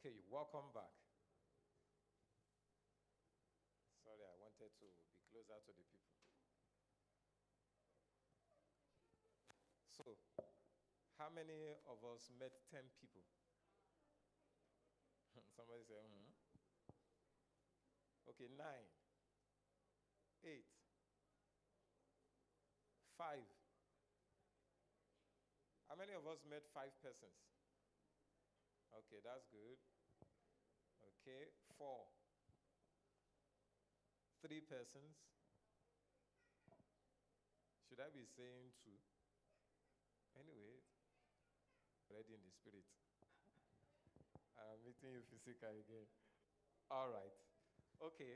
Okay, welcome back. Sorry, I wanted to be closer to the people. So, how many of us met 10 people? Somebody say, Okay, 9, 8, 5. How many of us met 5 persons? Okay, that's good. Okay, 4. 3 persons. Should I be saying 2? Anyway, already in the spirit. I'm meeting you physically again. All right. Okay.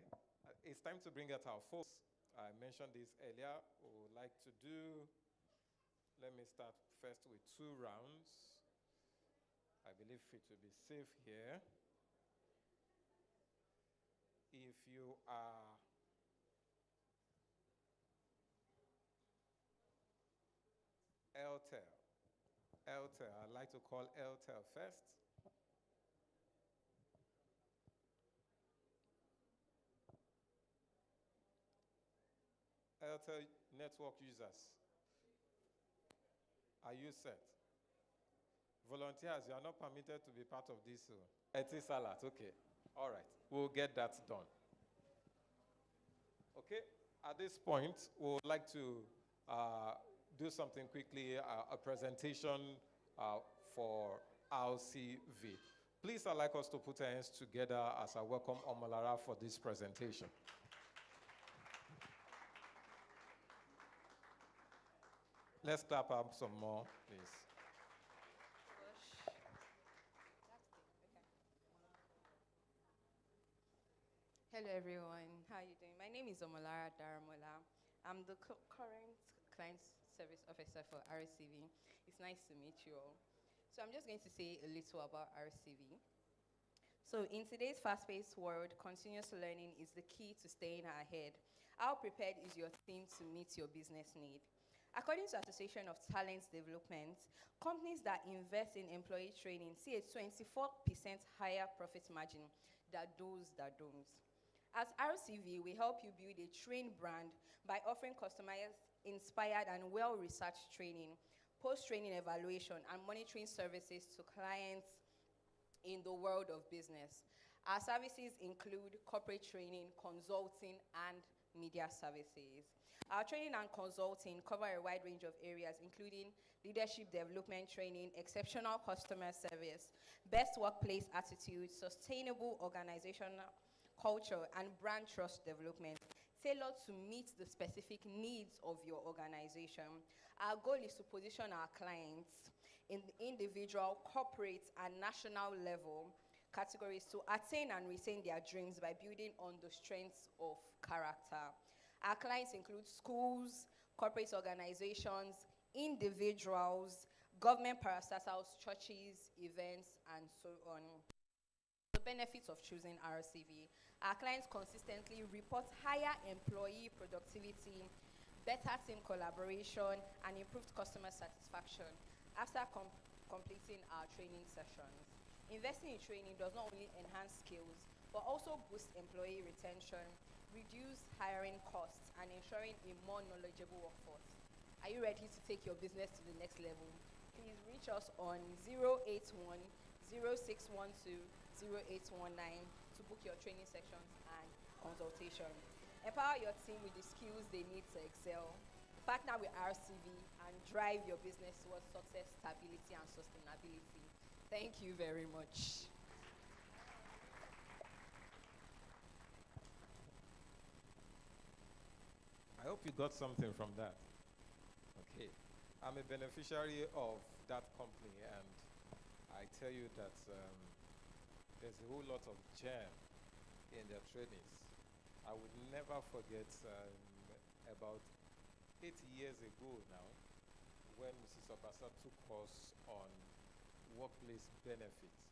It's time to bring out our folks. I mentioned this earlier. We would like to do, let me start first with 2 rounds. I believe it will be safe here. If you are LTEL, I'd like to call LTEL first. LTEL network users, are you set? Volunteers, you are not permitted to be part of this. Etisalat, okay. All right, we'll get that done. Okay, at this point, we would like to do something quickly, a presentation for RCV. Please, I'd like us to put our hands together as I welcome Omolara for this presentation. Let's clap up some more, please. Hello everyone, how are you doing? My name is Omolara Daramola. I'm the current client service officer for RCV. It's nice to meet you all. So I'm just going to say a little about RCV. So in today's fast-paced world, continuous learning is the key to staying ahead. How prepared is your team to meet your business need? According to Association of Talent Development, companies that invest in employee training see a 24% higher profit margin than those that don't. At RCV, we help you build a trained brand by offering customized, inspired, and well-researched training, post-training evaluation, and monitoring services to clients in the world of business. Our services include corporate training, consulting, and media services. Our training and consulting cover a wide range of areas, including leadership development training, exceptional customer service, best workplace attitude, sustainable organizational culture, and brand trust development, tailored to meet the specific needs of your organization. Our goal is to position our clients in the individual, corporate, and national level categories to attain and retain their dreams by building on the strengths of character. Our clients include schools, corporate organizations, individuals, government parastatals, churches, events, and so on. The benefits of choosing RCV. Our clients consistently report higher employee productivity, better team collaboration, and improved customer satisfaction after completing our training sessions. Investing in training does not only enhance skills, but also boost employee retention, reduce hiring costs, and ensuring a more knowledgeable workforce. Are you ready to take your business to the next level? Please reach us on 081 0612 0819 to book your training sessions and consultation. Empower your team with the skills they need to excel. Partner with RCV and drive your business towards success, stability, and sustainability. Thank you very much. I hope you got something from that. Okay. I'm a beneficiary of that company, and I tell you that there's a whole lot of gem in their trainings. I would never forget about 8 years ago now, when Mrs. Obasa took us on workplace benefits.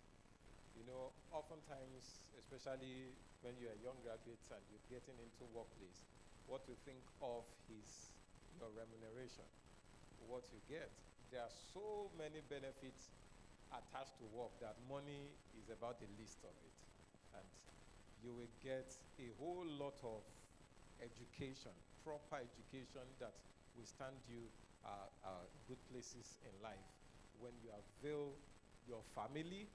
You know, oftentimes, especially when you're a young graduate and you're getting into workplace, what you think of is your remuneration, what you get. There are so many benefits attached to work that money is about the least of it. And you will get a whole lot of education, proper education that will stand you good places in life when you avail your family,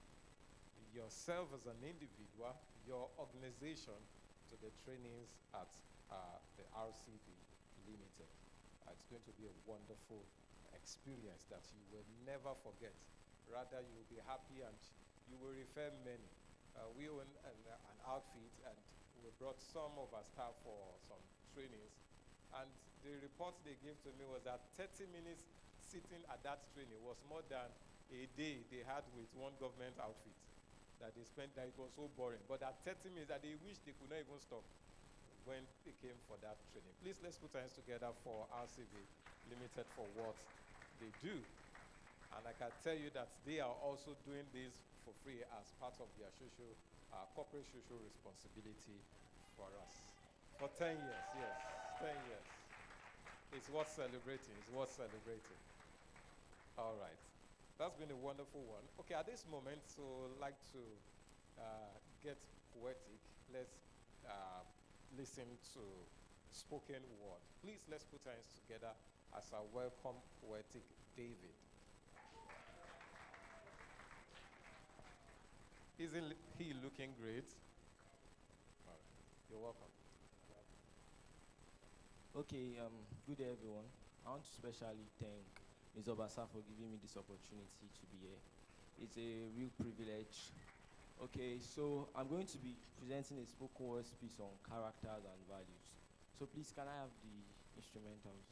yourself as an individual, your organization to the trainings at the RCB Limited. It's going to be a wonderful experience that you will never forget. Rather, you will be happy and you will refer many. We own an outfit, and we brought some of our staff for some trainings. And the report they gave to me was that 30 minutes sitting at that training was more than a day they had with one government outfit that they spent, that it was so boring. But at 30 minutes that they wished they could not even stop when they came for that training. Please, let's put our hands together for RCB Limited for what they do. And I can tell you that they are also doing this for free as part of their corporate social responsibility for us. For 10 years, yes, 10 years. It's worth celebrating, it's worth celebrating. All right, that's been a wonderful one. Okay, at this moment, so I'd like to get poetic. Let's listen to spoken word. Please, let's put our hands together as I welcome poetic David. Isn't he looking great? All right. You're welcome. Okay, good day everyone. I want to specially thank Ms. Obasa for giving me this opportunity to be here. It's a real privilege. Okay, so I'm going to be presenting a spoken word piece on characters and values. So please, can I have the instrumentals?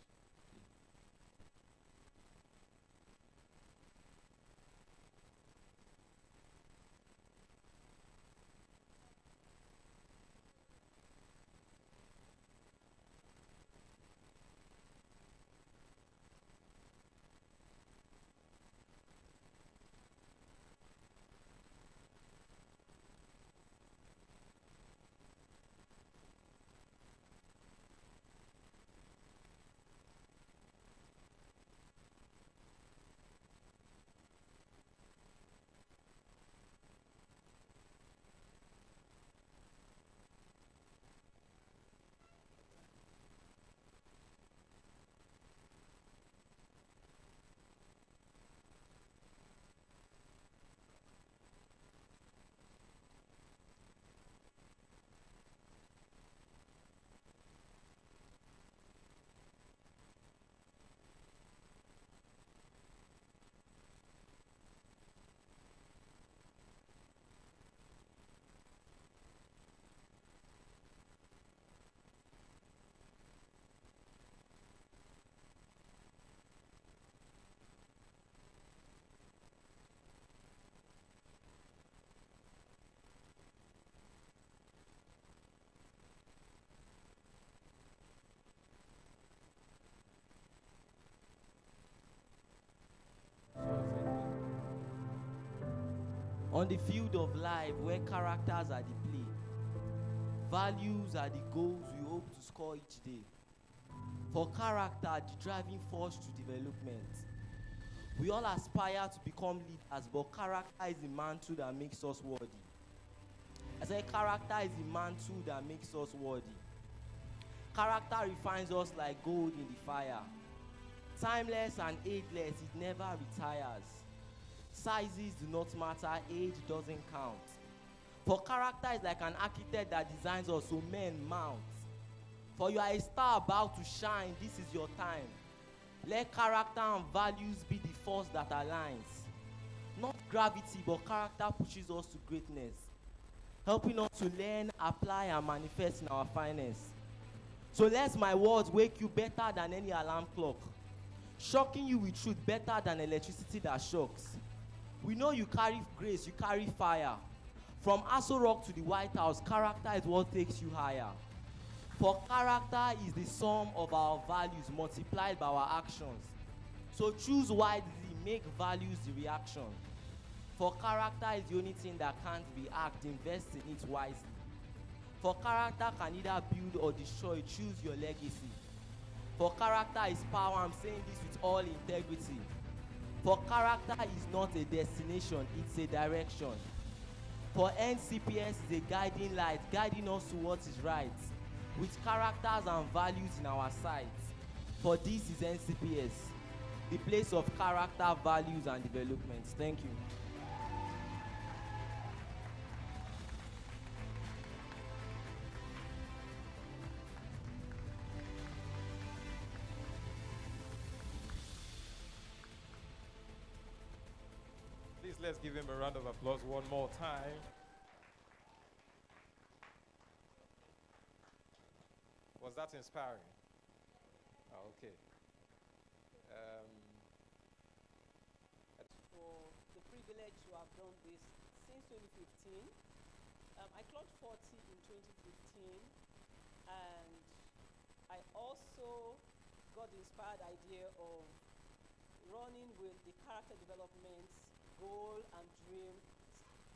On the field of life where characters are the play, values are the goals we hope to score each day. For character, the driving force to development. We all aspire to become leaders, but character is the mantle that makes us worthy. I said character is the mantle that makes us worthy. Character refines us like gold in the fire. Timeless and ageless, it never retires. Sizes do not matter, age doesn't count. For character is like an architect that designs us so men mount. For you are a star about to shine, this is your time. Let character and values be the force that aligns. Not gravity, but character pushes us to greatness, helping us to learn, apply, and manifest in our finest. So let my words wake you better than any alarm clock, shocking you with truth better than electricity that shocks. We know you carry grace, you carry fire. From Aso Rock to the White House, character is what takes you higher. For character is the sum of our values multiplied by our actions. So choose wisely, make values the reaction. For character is the only thing that can't be hacked, invest in it wisely. For character can either build or destroy, choose your legacy. For character is power, I'm saying this with all integrity. For character is not a destination, it's a direction. For NCPS is a guiding light, guiding us to what is right, with characters and values in our sights. For this is NCPS, the place of character, values, and development. Thank you. Please let's give him a round of applause one more time. Was that inspiring? Oh, okay. Um, For the privilege to have done this since 2015. I clocked 40 in 2015, and I also got the inspired idea of running with the character development goal and dream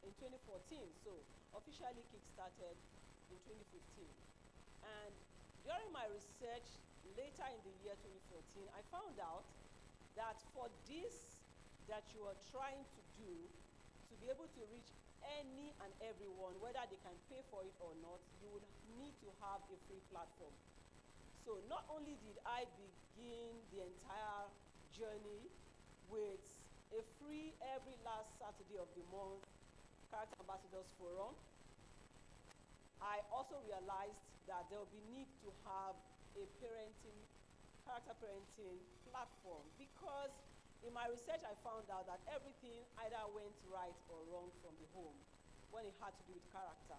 in 2014. So officially kick-started in 2015. And during my research later in the year 2014, I found out that for this that you are trying to do, to be able to reach any and everyone, whether they can pay for it or not, you would need to have a free platform. So not only did I begin the entire journey with a free every last Saturday of the month Character Ambassadors Forum, I also realized that there will be need to have a character parenting platform, because in my research I found out that everything either went right or wrong from the home when it had to do with character.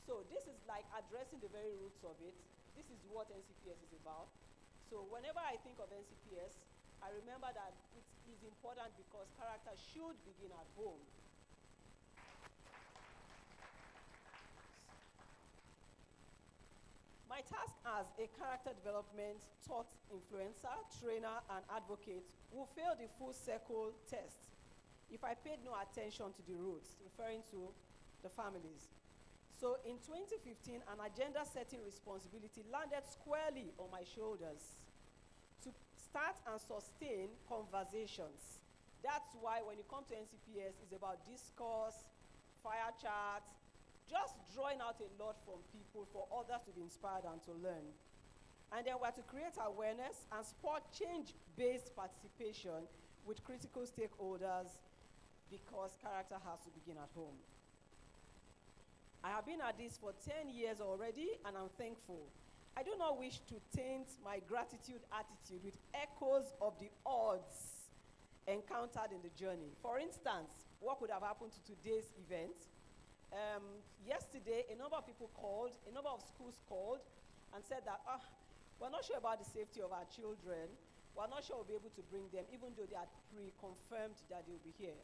So this is like addressing the very roots of it. This is what NCPS is about. So whenever I think of NCPS, I remember that it is important because character should begin at home. My task as a character development thought influencer, trainer, and advocate will fail the full circle test if I paid no attention to the roots, referring to the families. So in 2015, an agenda setting responsibility landed squarely on my shoulders to start and sustain conversations. That's why when you come to NCPS, it's about discourse, fire chats, just drawing out a lot from people for others to be inspired and to learn. And then we're to create awareness and support change-based participation with critical stakeholders, because character has to begin at home. I have been at this for 10 years already, and I'm thankful. I do not wish to taint my gratitude attitude with echoes of the odds encountered in the journey. For instance, what could have happened to today's event? Yesterday, a number of people called, a number of schools called and said that, we're not sure about the safety of our children. We're not sure we'll be able to bring them, even though they are pre-confirmed that they'll be here.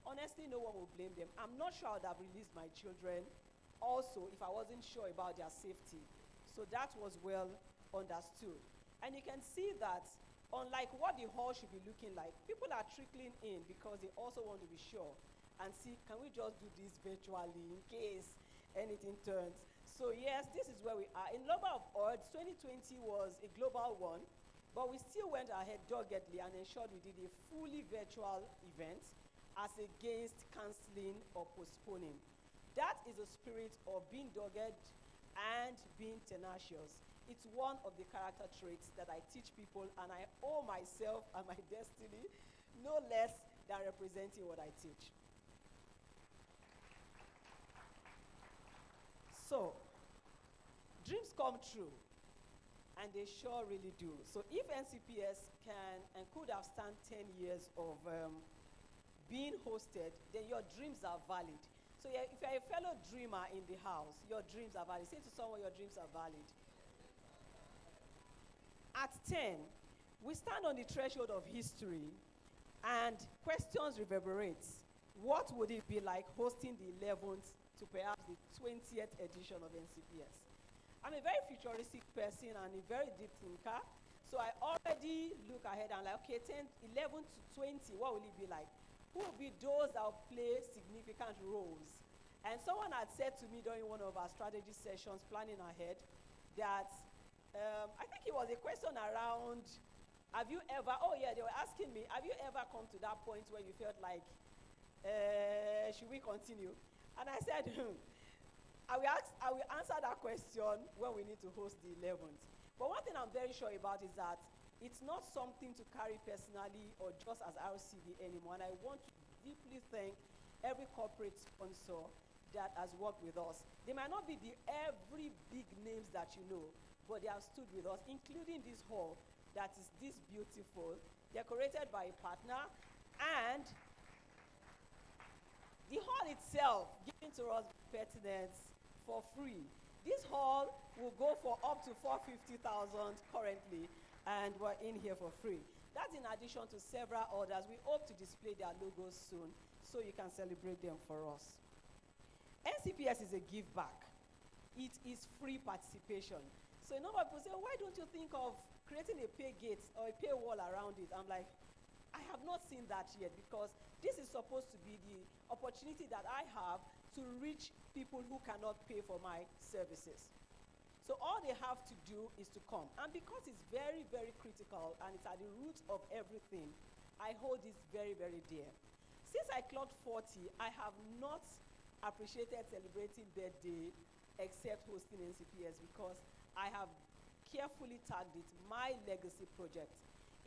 Honestly, no one will blame them. I'm not sure I would have released my children also if I wasn't sure about their safety. So that was well understood. And you can see that, unlike what the hall should be looking like, people are trickling in because they also want to be sure and see, can we just do this virtually in case anything turns? So yes, this is where we are. In number of odds, 2020 was a global one, but we still went ahead doggedly and ensured we did a fully virtual event as against canceling or postponing. That is the spirit of being dogged and being tenacious. It's one of the character traits that I teach people, and I owe myself and my destiny no less than representing what I teach. So, dreams come true, and they sure really do. So if NCPS can and could have stand 10 years of being hosted, then your dreams are valid. So yeah, if you're a fellow dreamer in the house, your dreams are valid. Say to someone, your dreams are valid. At 10, we stand on the threshold of history, and questions reverberate. What would it be like hosting the 11th to perhaps the 20th edition of NCPS? I'm a very futuristic person and a very deep thinker, so I already look ahead and like, okay, 11 to 20, what will it be like? Who will be those that will play significant roles? And someone had said to me during one of our strategy sessions, planning ahead, that I think it was a question around Have you ever, oh yeah, they were asking me, have you ever come to that point where you felt like, should we continue? And I said, I will answer that question when we need to host the 11th. But one thing I'm very sure about is that it's not something to carry personally or just as RCV anymore. And I want to deeply thank every corporate sponsor that has worked with us. They might not be every big names that you know, but they have stood with us, including this hall that is this beautiful, decorated by a partner, and the hall itself given to us pertinence for free. This hall will go for up to 450,000 currently, and we're in here for free. That's in addition to several others. We hope to display their logos soon so you can celebrate them for us. NCPS is a give back. It is free participation. So a number of people say, why don't you think of creating a pay gate or a pay wall around it? I'm like, I have not seen that yet, because this is supposed to be the opportunity that I have to reach people who cannot pay for my services. So all they have to do is to come. And because it's very, very critical and it's at the root of everything, I hold this very, very dear. Since I clocked 40, I have not appreciated celebrating birthday except hosting NCPS, because I have carefully tagged it my legacy project.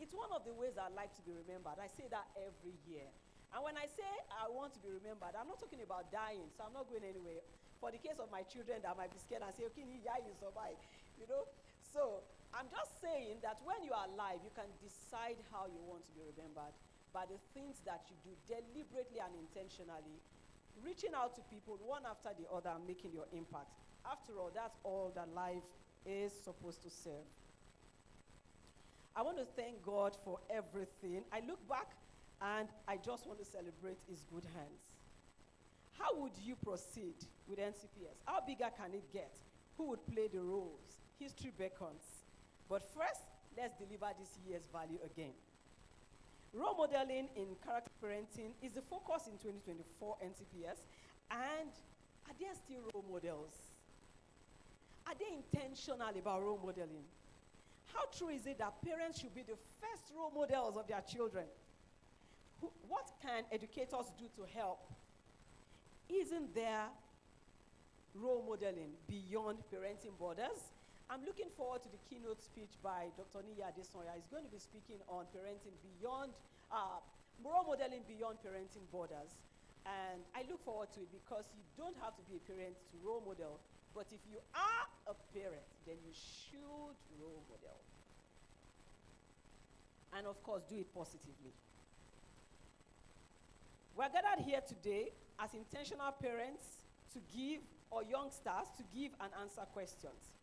It's one of the ways I like to be remembered. I say that every year. And when I say I want to be remembered, I'm not talking about dying, so I'm not going anywhere. For the case of my children that might be scared and say, okay, yeah, you survive, you know? So I'm just saying that when you are alive, you can decide how you want to be remembered by the things that you do deliberately and intentionally, reaching out to people one after the other and making your impact. After all, that's all that life is supposed to serve. I want to thank God for everything. I look back and I just want to celebrate his good hands. How would you proceed with NCPS? How bigger can it get? Who would play the roles? History beckons. But first, let's deliver this year's value again. Role modeling in character parenting is the focus in 2024 NCPS. And are there still role models? Are they intentional about role modeling? How true is it that parents should be the first role models of their children? What can educators do to help? Isn't there role modeling beyond parenting borders? I'm looking forward to the keynote speech by Dr. Niya Adesonya. He's going to be speaking on parenting beyond, role modeling beyond parenting borders. And I look forward to it, because you don't have to be a parent to role model. But if you are a parent, then you should role model. And of course, do it positively. We're gathered here today as intentional parents to give, or youngsters to give and answer questions.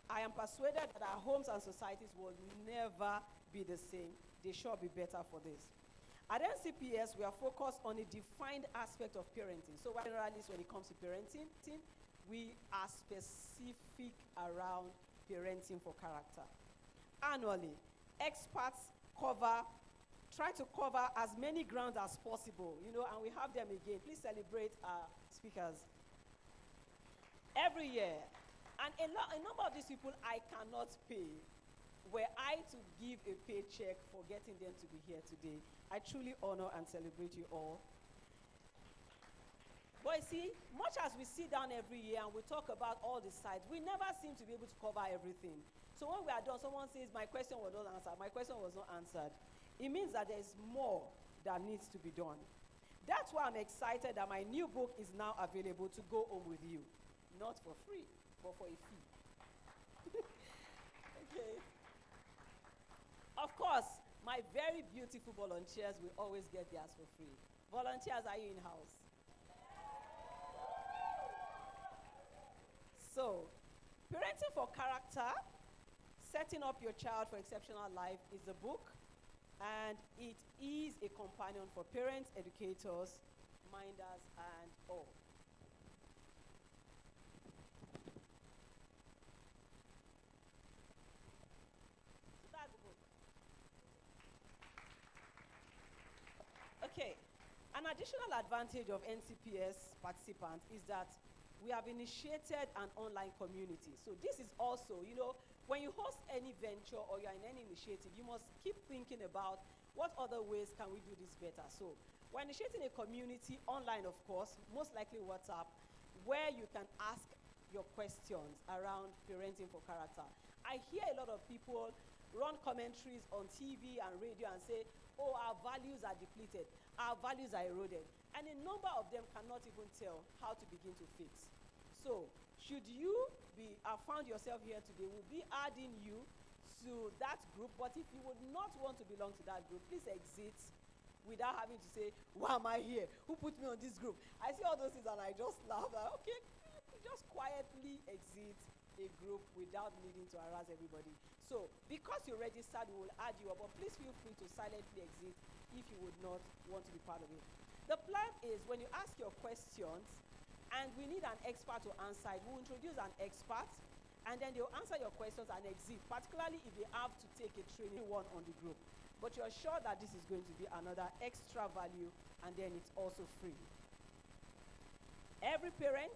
I am persuaded that our homes and societies will never be the same. They shall be better for this. At NCPS, we are focused on a defined aspect of parenting. So generally, when it comes to parenting, we are specific around parenting for character. Annually, experts try to cover as many grounds as possible, you know, and we have them again. Please celebrate our speakers. Every year, and a number of these people I cannot pay. Were I to give a paycheck for getting them to be here today, I truly honor and celebrate you all. But you see, much as we sit down every year and we talk about all the sides, we never seem to be able to cover everything. So when we are done, someone says, my question was not answered, my question was not answered. It means that there is more that needs to be done. That's why I'm excited that my new book is now available to go home with you. Not for free, but for a fee. Okay. Of course, my very beautiful volunteers will always get theirs for free. Volunteers, are you in-house? So, Parenting for Character, Setting Up Your Child for Exceptional Life is the book, and it is a companion for parents, educators, minders, and all. So that's the book. Okay, an additional advantage of NCPS participants is that we have initiated an online community. So this is also, you know, when you host any venture or you're in any initiative, you must keep thinking about what other ways can we do this better. So we're initiating a community online, of course, most likely WhatsApp, where you can ask your questions around parenting for character. I hear a lot of people run commentaries on TV and radio and say, oh, our values are depleted, our values are eroded. And a number of them cannot even tell how to begin to fix. So, should you be, found yourself here today, we'll be adding you to that group, but if you would not want to belong to that group, please exit without having to say, why am I here? Who put me on this group? I see all those things and I just laugh. Like, okay, just quietly exit a group without needing to harass everybody. So, because you registered, we will add you up, but please feel free to silently exit if you would not want to be part of it. The plan is when you ask your questions, and we need an expert to answer it, we'll introduce an expert, and then they'll answer your questions and exit, particularly if they have to take a training one on the group. But you're sure that this is going to be another extra value, and then it's also free. Every parent,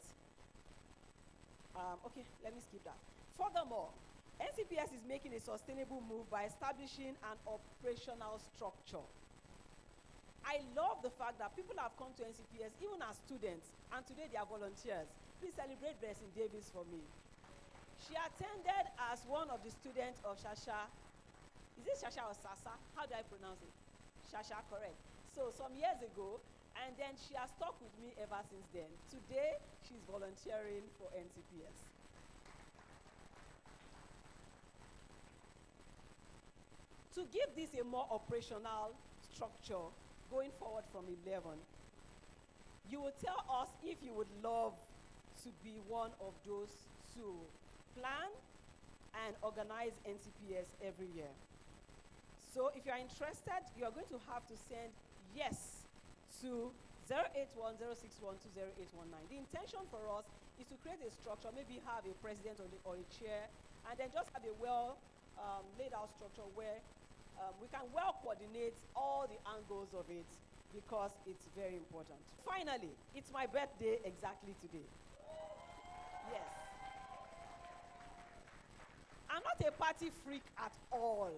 okay, let me skip that. Furthermore, NCPS is making a sustainable move by establishing an operational structure. I love the fact that people have come to NCPS even as students, and today they are volunteers. Please celebrate Blessing Davis for me. She attended as one of the students of Shasha. Is it Shasha or Sasa? How do I pronounce it? Shasha, correct. So some years ago, and then she has stuck with me ever since then. Today, she's volunteering for NCPS. To give this a more operational structure, going forward from 11, you will tell us if you would love to be one of those to plan and organize NCPS every year. So if you're interested, you're going to have to send yes to 08106120819. The intention for us is to create a structure, maybe have a president or a chair, and then just have a well laid out structure where we can well coordinate all the angles of it because it's very important. Finally, it's my birthday exactly today. Yes. I'm not a party freak at all.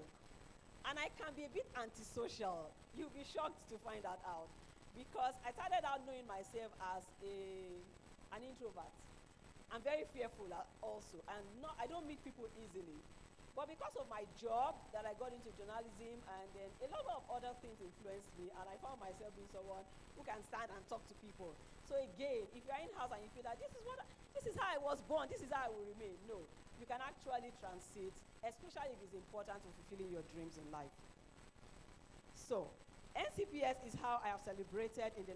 And I can be a bit antisocial. You'll be shocked to find that out. Because I started out knowing myself as an introvert. I'm very fearful also. And I don't meet people easily. But because of my job that I got into journalism, and then a lot of other things influenced me, and I found myself being someone who can stand and talk to people. So again, if you're in-house and you feel that this is how I was born, this is how I will remain, no. You can actually transit, especially if it's important to fulfilling your dreams in life. So, NCPS is how I have celebrated in the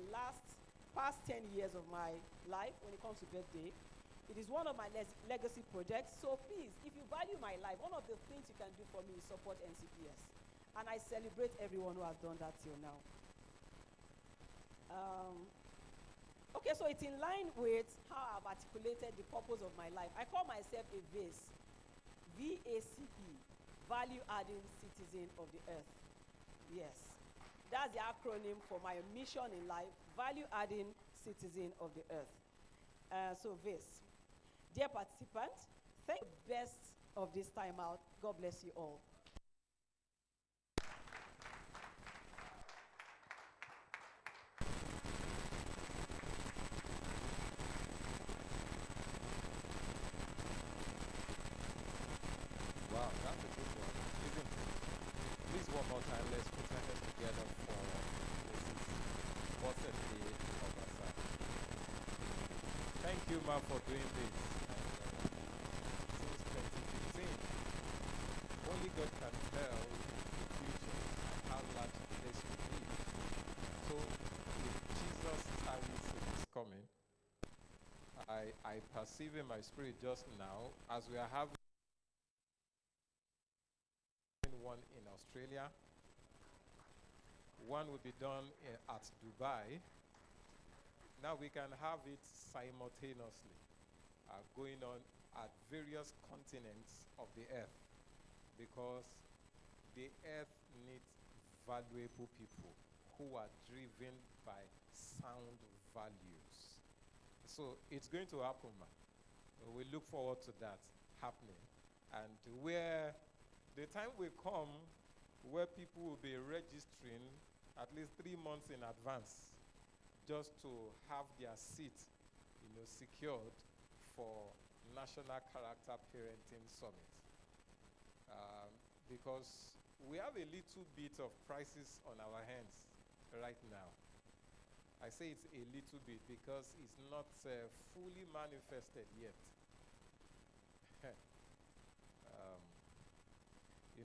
past 10 years of my life when it comes to birthday. It is one of my legacy projects, so please, if you value my life, one of the things you can do for me is support NCPS. And I celebrate everyone who has done that till now. Okay, so it's in line with how I've articulated the purpose of my life. I call myself a VACE, V-A-C-E, value-adding citizen of the earth. Yes, that's the acronym for my mission in life, value-adding citizen of the earth. So VACE. Dear participants, thank you the best of this time out. God bless you all. Wow, that's a good one, isn't it? Please, one more time, let's put our hands together for Mrs. Bossett of Asa. Thank you, Ma, for doing this. Since 2015, only God can tell the future and how large this will be. So, if Jesus tarries in his coming, I perceive in my spirit just now, as we are having one in Australia, one will be done at Dubai. Now we can have it simultaneously going on at various continents of the earth, because the earth needs valuable people who are driven by sound values. So it's going to happen, man. We look forward to that happening. And where the time will come where people will be registering at least 3 months in advance just to have their seat, secured for National Character Parenting Summit. Because we have a little bit of crisis on our hands right now. I say it's a little bit because it's not fully manifested yet.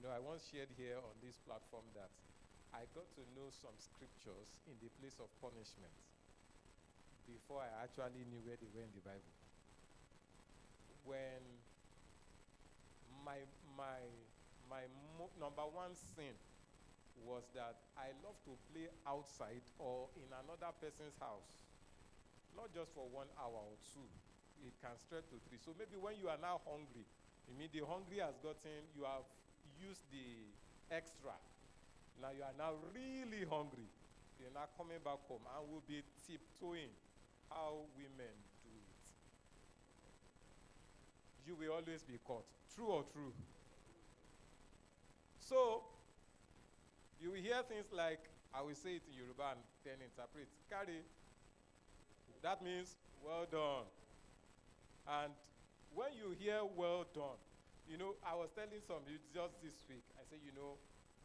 I once shared here on this platform that I got to know some scriptures in the place of punishment before I actually knew where they were in the Bible. When my number one sin was that I love to play outside or in another person's house, not just for 1 hour or 2. It can stretch to 3. So maybe when you are now hungry, the hungry has gotten, you have used the extra. Now you are now really hungry. You're now coming back home and will be tiptoeing how women do it. You will always be caught. True or true? So, you will hear things like, I will say it in Yoruba and then interpret. Carry. That means, well done. And when you hear well done, I was telling some just this week, I said,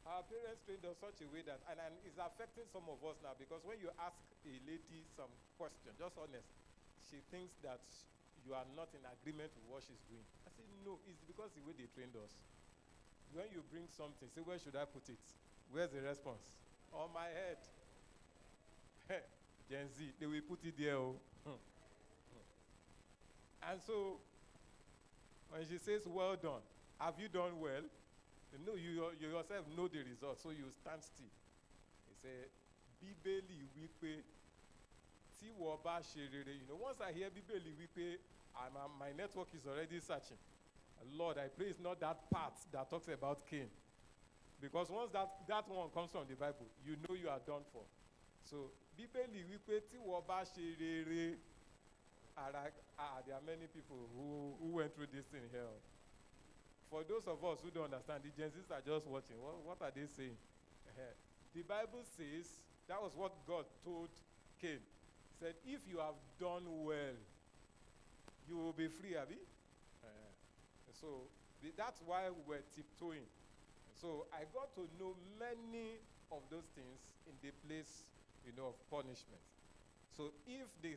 our parents trained us such a way that, and it's affecting some of us now, because when you ask a lady some question, just honest, she thinks that you are not in agreement with what she's doing. I said, no, it's because the way they trained us. When you bring something, say, where should I put it? Where's the response? On my head. Gen Z, they will put it there. And so, when she says, well done, have you done well? You yourself know the result, so you stand still. He said, Bíbélì wípé, tí wọ́n bá ṣe rere. Once I hear Bíbélì wípé, my network is already searching. Lord, I pray it's not that part that talks about Cain. Because once that one comes from the Bible, you know you are done for. So, Bíbélì wípé, tí wọ́n bá ṣe rere. There are many people who went through this thing here. For those of us who don't understand, the Gen Zs are just watching. What are they saying? The Bible says, that was what God told Cain. He said, if you have done well, you will be free, Abi. So that's why we're tiptoeing. So I got to know many of those things in the place, of punishment. So if the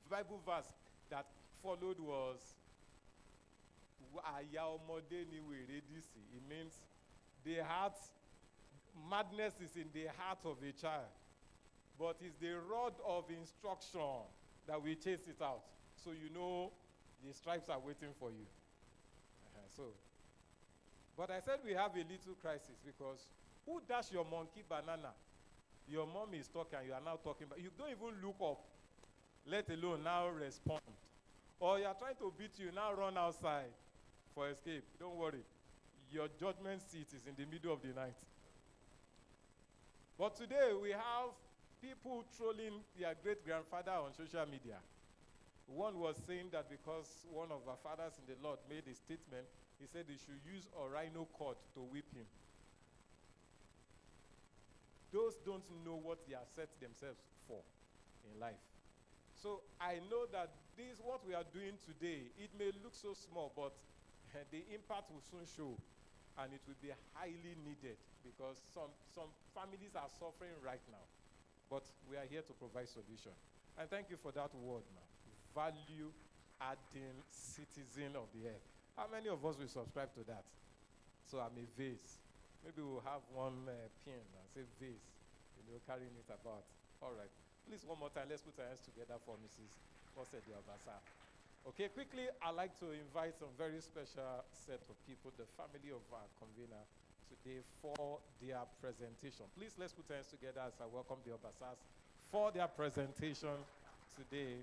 Bible verse that followed was it means madness is in the heart of a child, but it's the rod of instruction that will chase it out. So the stripes are waiting for you. But I said we have a little crisis because who dashed your monkey banana? Your mom is talking and you are now talking, but you don't even look up, let alone now respond. Or you are trying to beat you, now run outside for escape. Don't worry. Your judgment seat is in the middle of the night. But today we have people trolling their great-grandfather on social media. One was saying that because one of our fathers in the Lord made a statement, he said they should use a rhino cord to whip him. Those don't know what they have set themselves for in life. So I know that what we are doing today, it may look so small, but the impact will soon show. And it will be highly needed because some families are suffering right now. But we are here to provide solution. And thank you for that word, man. Value-adding citizen of the earth. How many of us will subscribe to that? So I'm a vase. Maybe we'll have one pin and say vase, carrying it about. All right. Please, one more time, let's put our hands together for Mrs. Osedi Obasa. Okay, quickly, I'd like to invite some very special set of people, the family of our convener today for their presentation. Please, let's put our hands together as I welcome the Obasas for their presentation today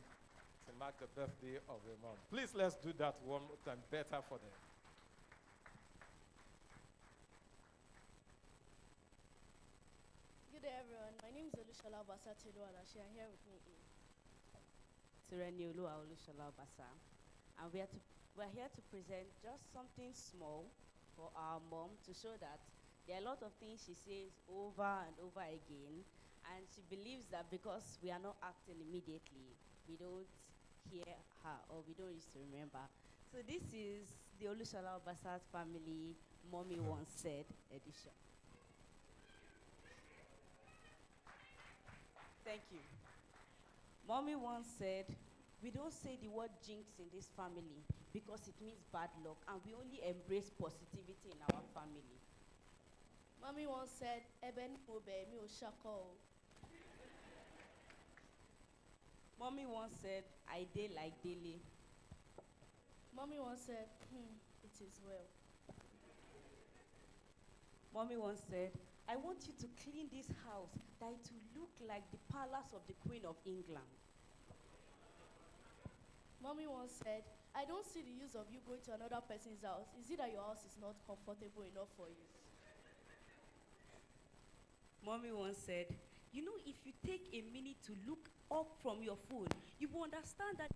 to mark the birthday of a mom. Please, let's do that one more time, better for them. Good day, everyone. My name is Olushola Obasatilu Alashi. I'm here with me Tireniolu Aolushola Basa, and we're here to present just something small for our mom to show that there are a lot of things she says over and over again, and she believes that because we are not acting immediately, we don't hear her or we don't used to remember. So this is the Olushola Basa's family Mommy Once Said edition. Thank you. Mommy once said, we don't say the word jinx in this family because it means bad luck, and we only embrace positivity in our family. Mommy once said, Ebeni mobe mi o shako. Mommy once said, I dey like Dele. Mommy once said, it is well. Mommy once said, I want you to clean this house, that it will look like the palace of the Queen of England. Mommy once said, I don't see the use of you going to another person's house. Is it that your house is not comfortable enough for you? Mommy once said, you know, if you take a minute to look up from your phone, you will understand that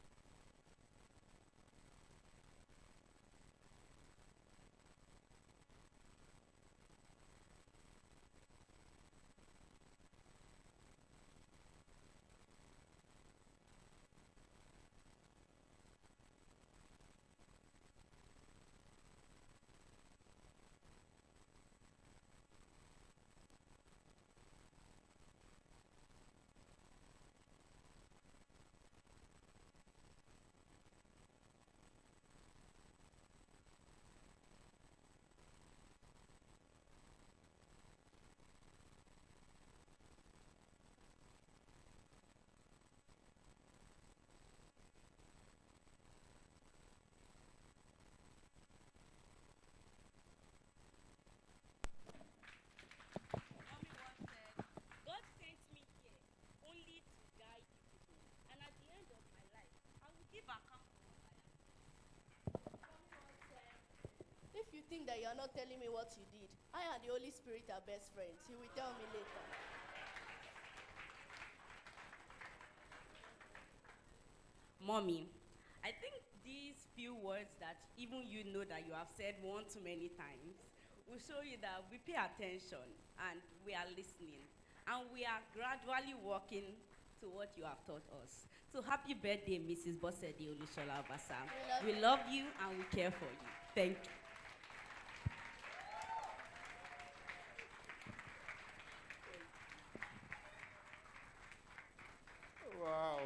If you think that you're not telling me what you did, I and the Holy Spirit are best friends. He will tell me later. Mommy, I think these few words that even you know that you have said one too many times will show you that we pay attention and we are listening and we are gradually working to what you have taught us. So happy birthday, Mrs. Bosedi Olushola Basa. We love you and we care for you. Thank you. Wow.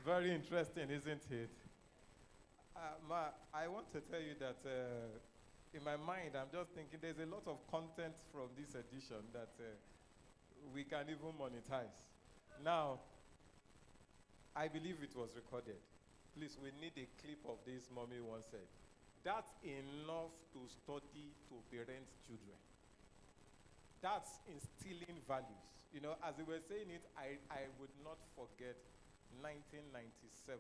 Very interesting, isn't it? I want to tell you that in my mind, I'm just thinking there's a lot of content from this edition that we can even monetize. Now, I believe it was recorded. Please, we need a clip of this mommy once said. That's enough to study to parent children. That's instilling values. You know, as they were saying it, I would not forget 1997.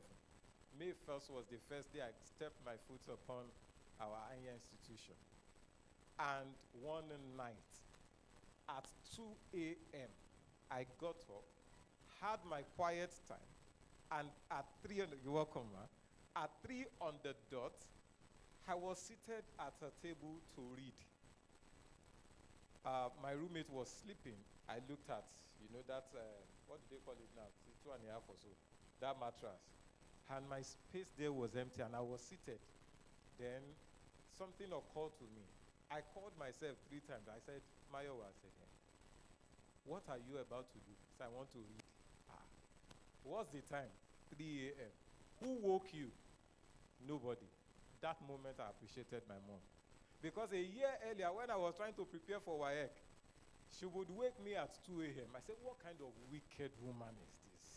May 1st was the first day I stepped my foot upon our higher institution. And one night, at 2 a.m., I got up, had my quiet time, and at 3, you're welcome, ma. At 3 on the dot, I was seated at a table to read. My roommate was sleeping. I looked at, you know, that, what do they call it now? 2.5 or so, that mattress. And my space there was empty, and I was seated. Then something occurred to me. I called myself 3 times. I said, Mayowa, I said, hey, what are you about to do? I said, I want to read. What's the time? 3 a.m. Who woke you? Nobody. That moment I appreciated my mom. Because a year earlier, when I was trying to prepare for WAEC, she would wake me at 2 a.m. I said, what kind of wicked woman is this?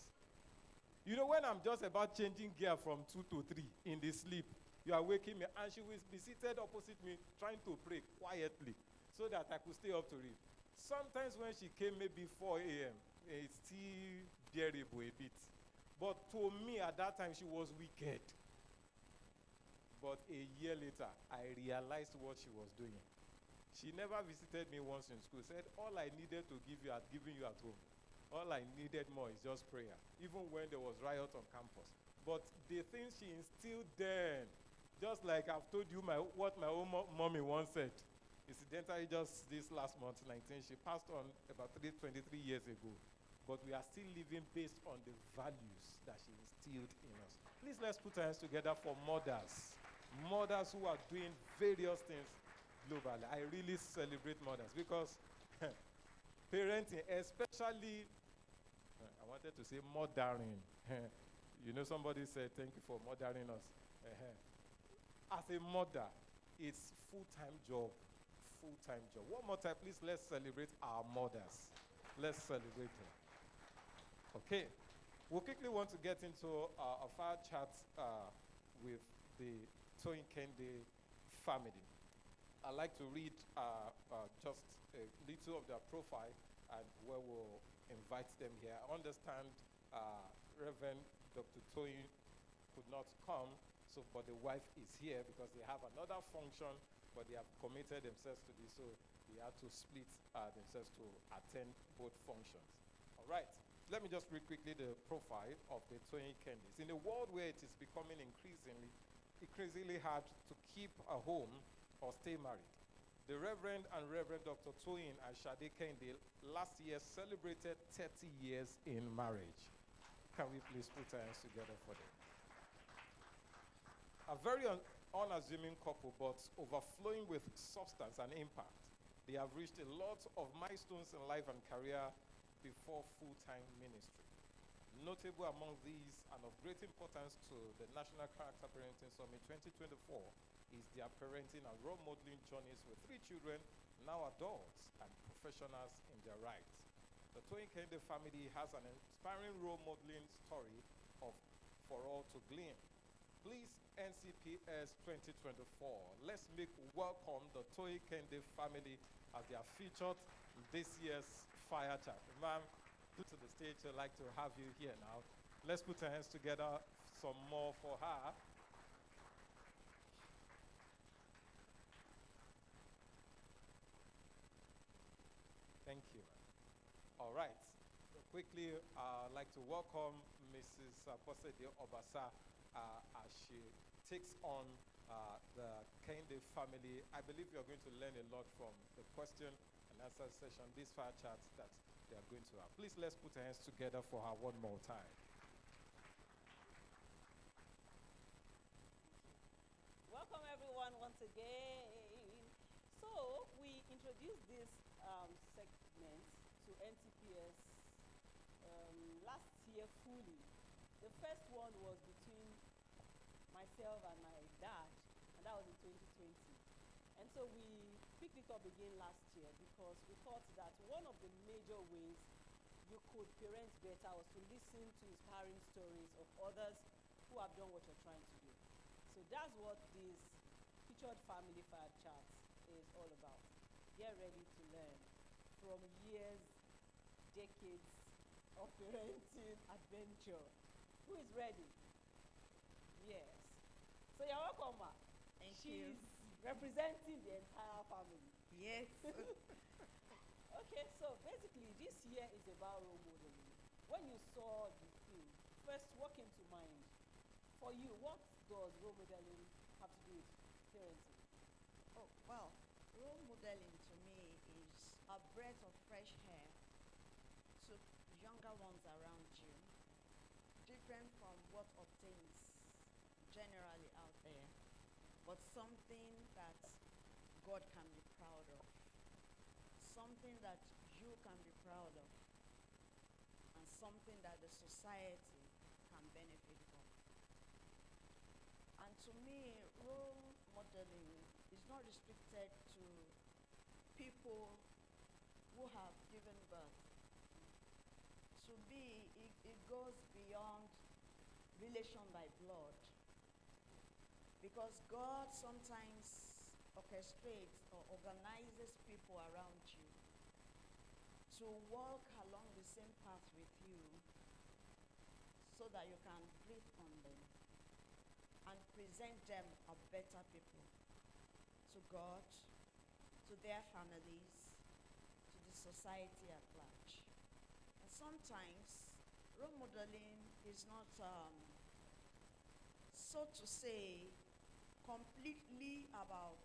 You know, when I'm just about changing gear from 2 to 3 in the sleep, you are waking me, and she will be seated opposite me, trying to pray quietly so that I could stay up to read. Sometimes when she came, maybe 4 a.m., it's still bearable a bit. But to me, at that time, she was wicked. But a year later, I realized what she was doing. She never visited me once in school. Said, all I needed to give you, I'd given you at home. All I needed more is just prayer, even when there was riot on campus. But the things she instilled then, just like I've told you what my own mommy once said, incidentally just this last month, 19, she passed on about 23 years ago. But we are still living based on the values that she instilled in us. Please let's put our hands together for mothers. Mothers who are doing various things globally. I really celebrate mothers because parenting, especially, I wanted to say mothering. You know, somebody said, thank you for mothering us. As a mother, it's full-time job. Full-time job. One more time, please, let's celebrate our mothers. Let's celebrate them. Okay. We quickly want to get into a fire chat with the Toyin Kende family. I'd like to read just a little of their profile and where we'll invite them here. I understand Reverend Dr. Toyin could not come, but the wife is here because they have another function, but they have committed themselves to this, so they had to split themselves to attend both functions. All right. Let me just read quickly the profile of the Toyin Kendes. In a world where it is becoming increasingly hard to keep a home or stay married, the Reverend and Reverend Dr. Toyin and Shade Kende last year celebrated 30 years in marriage. Can we please put our hands together for them? A very unassuming couple, but overflowing with substance and impact. They have reached a lot of milestones in life and career before full-time ministry. Notable among these and of great importance to the National Character Parenting Summit 2024 is their parenting and role modeling journeys with 3 children, now adults and professionals in their right. The Toyin Kende family has an inspiring role modeling story for all to glean. Please, NCPS 2024, let's make welcome the Toyin Kende family as they are featured in this year's fire chat. Ma'am, to the stage, I'd like to have you here now. Let's put our hands together some more for her. Thank you. All right. So quickly, I'd like to welcome Mrs. Posede Obasa as she takes on the Kende family. I believe you're going to learn a lot from the question and answer session, this fire chat that they are going to have. Please, let's put our hands together for her one more time. Welcome everyone once again. So we introduced this segment to NCPS last year fully. The first one was between myself and my dad, and that was in 2020. And so we picked it up again last year because we thought that one of the major ways you could parent better was to listen to inspiring stories of others who have done what you're trying to do. So that's what this featured family fire chat is all about. Get ready to learn from years, decades of parenting adventure. Who is ready? Yes. So you're welcome, ma. Thank She's you. representing the entire family. Yes. Okay, so basically this year is about role modeling. When you saw the film, first what came to mind? For you, what does role modeling have to do with parenting? Oh, well, role modeling to me is a breath of fresh air to younger ones around you, different from what obtains generally out there, but something that God can be proud of, something that you can be proud of, and something that the society can benefit from. And to me, role modeling is not restricted to people who have given birth. To me, it goes beyond relation by blood. Because God sometimes orchestrates or organizes people around you to walk along the same path with you so that you can breathe on them and present them a better people to God, to their families, to the society at large. And sometimes role modeling is not, so to say, completely about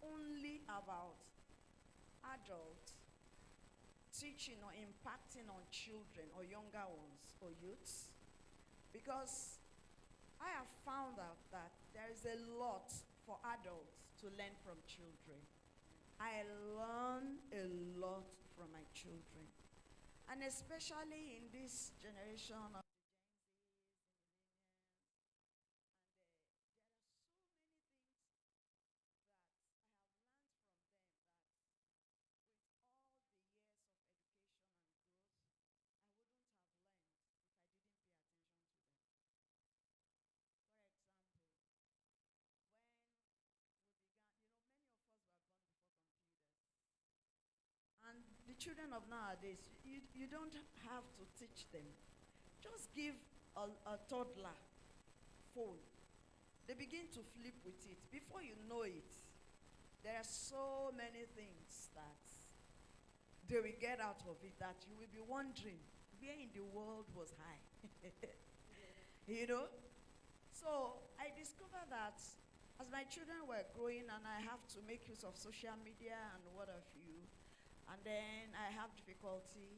only about adults teaching or impacting on children or younger ones or youths, because I have found out that there is a lot for adults to learn from children. I learn a lot from my children, and especially in this generation of and the children of nowadays, you don't have to teach them. Just give a toddler phone. They begin to flip with it. Before you know it, there are so many things that they will get out of it that you will be wondering where in the world was I? You know? So I discovered that as my children were growing and I have to make use of social media and what have you, and then I have difficulty,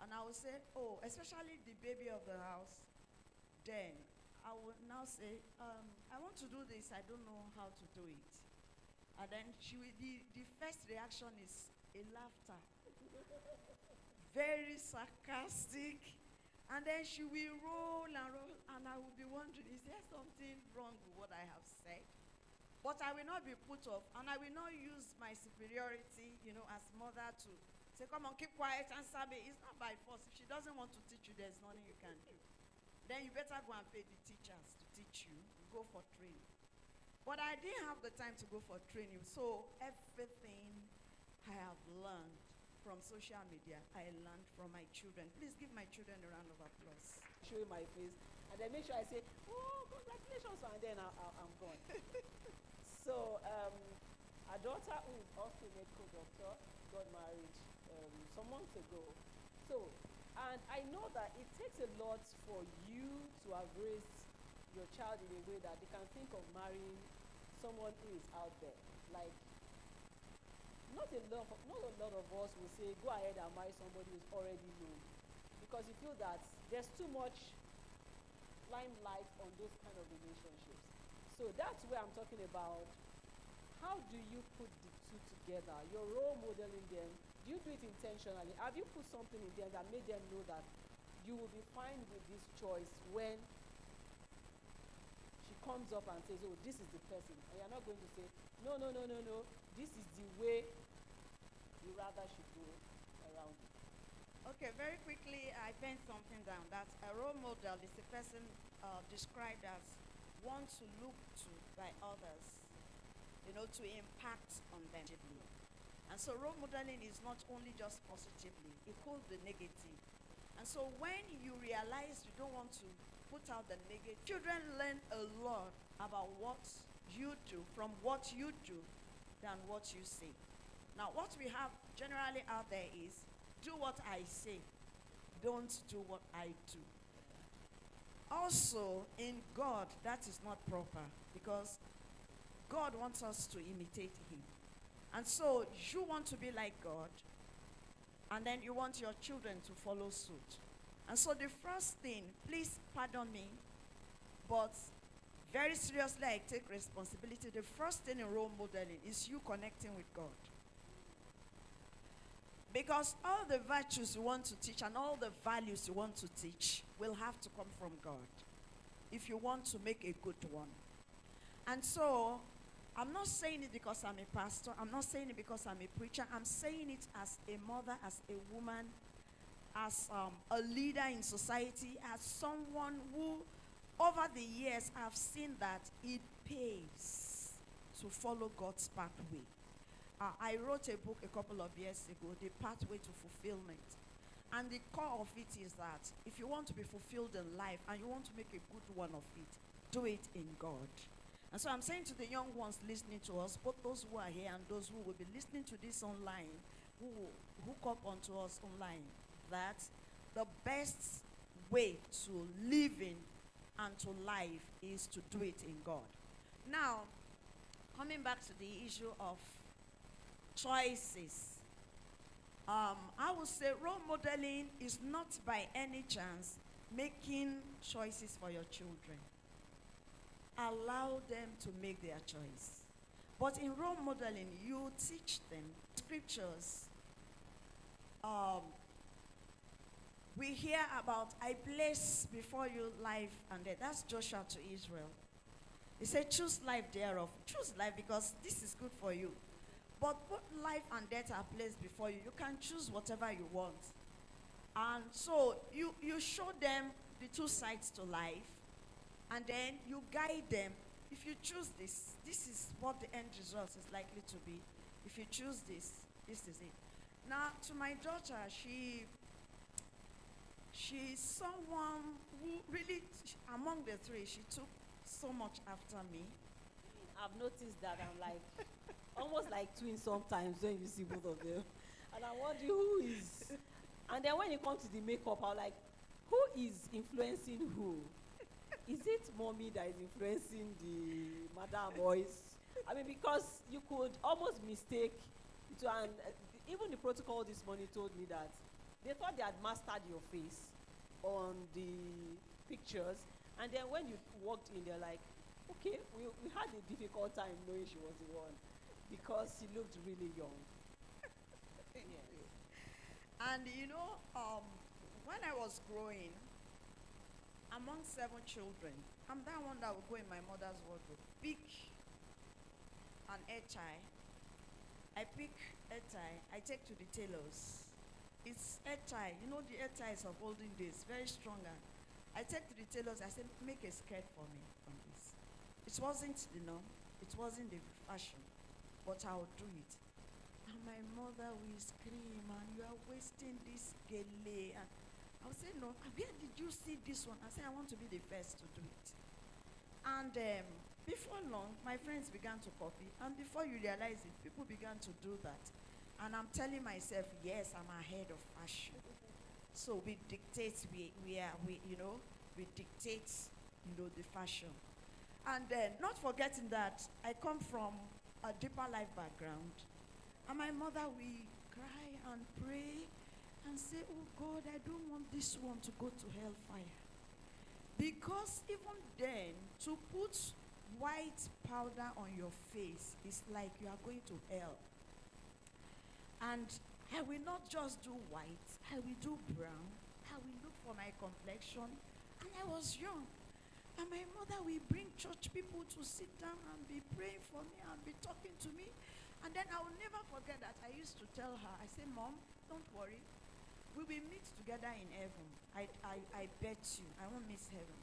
and I will say, oh, especially the baby of the house, then I will now say, I want to do this, I don't know how to do it. And then the first reaction is a laughter, very sarcastic, and then she will roll, and I will be wondering, is there something wrong with what I have said? But I will not be put off, and I will not use my superiority, as mother to say, come on, keep quiet, answer me. It's not by force. If she doesn't want to teach you, there's nothing you can do. Then you better go and pay the teachers to teach you. Go for training. But I didn't have the time to go for training, so everything I have learned from social media, I learned from my children. Please give my children a round of applause. Show my face, and then make sure I say, oh, congratulations, and then I'm gone. So, our daughter, who is also a medical doctor, got married some months ago. So, and I know that it takes a lot for you to have raised your child in a way that they can think of marrying someone who is out there. Like, not a lot of us will say, go ahead and marry somebody who's already known. Because you feel that there's too much limelight on those kind of relationships. So that's where I'm talking about, how do you put the two together? Your role modeling them, do you do it intentionally? Have you put something in there that made them know that you will be fine with this choice when she comes up and says, oh, this is the person? And you're not going to say, no, this is the way you rather should go around it. Okay, very quickly, I penned something down. That a role model is a person described as one to look to by others, to impact on them. And so role modeling is not only just positively, it could be negative. And so when you realize you don't want to put out the negative, children learn a lot about what you do, from what you do, than what you say. Now, what we have generally out there is, do what I say, don't do what I do. Also, in God, that is not proper, because God wants us to imitate him. And so, you want to be like God, and then you want your children to follow suit. And so the first thing, please pardon me, but very seriously I take responsibility. The first thing in role modeling is you connecting with God. Because all the virtues you want to teach and all the values you want to teach will have to come from God if you want to make a good one. And so, I'm not saying it because I'm a pastor. I'm not saying it because I'm a preacher. I'm saying it as a mother, as a woman, as a leader in society, as someone who, over the years, I've seen that it pays to follow God's pathway. I wrote a book a couple of years ago, The Pathway to Fulfillment. And the core of it is that if you want to be fulfilled in life and you want to make a good one of it, do it in God. And so I'm saying to the young ones listening to us, both those who are here and those who will be listening to this online, who will hook up onto us online, that the best way to living and to life is to do it in God. Now, coming back to the issue of choices, I would say role modeling is not by any chance making choices for your children. Allow them to make their choice. But in role modeling, you teach them scriptures. We hear about, I place before you life and death. That's Joshua to Israel. He said, choose life thereof. Choose life because this is good for you. But what life and death are placed before you, you can choose whatever you want. And so you show them the two sides to life, and then you guide them. If you choose this, this is what the end result is likely to be. If you choose this, this is it. Now, to my daughter, she's someone who really, among the three, she took so much after me. I've noticed that I'm like, almost like twins sometimes when you see both of them. And I'm wondering who is. And then when it comes to the makeup, I'm like, who is influencing who? Is it mommy that is influencing the madam voice? I mean, because you could almost mistake it. And even the protocol this morning told me that they thought they had mastered your face on the pictures. And then when you walked in, they're like, okay, we had a difficult time knowing she was the one because she looked really young. Yes. And you know, when I was growing, among 7 children, I'm that one that would go in my mother's wardrobe. Pick an hair tie. I pick hair tie. I take to the tailors. It's hair tie. You know the hair ties of olden days, very stronger. I take to the tailors. I said, make a skirt for me from this. It wasn't the norm. It wasn't the fashion, but I'll do it. And my mother will scream, and you are wasting this gele. And I'll say, no, where did you see this one? I say, I want to be the first to do it. And before long, my friends began to copy. And before you realize it, people began to do that. And I'm telling myself, yes, I'm ahead of fashion. So we dictate, we dictate, the fashion. And then, not forgetting that I come from a deeper life background. And my mother will cry and pray and say, oh God, I don't want this one to go to hellfire. Because even then, to put white powder on your face is like you are going to hell. And I will not just do white, I will do brown, I will look for my complexion. And I was young. And my mother will bring church people to sit down and be praying for me and be talking to me. And then I will never forget that I used to tell her, I say, Mom, don't worry. We will meet together in heaven. I bet you, I won't miss heaven.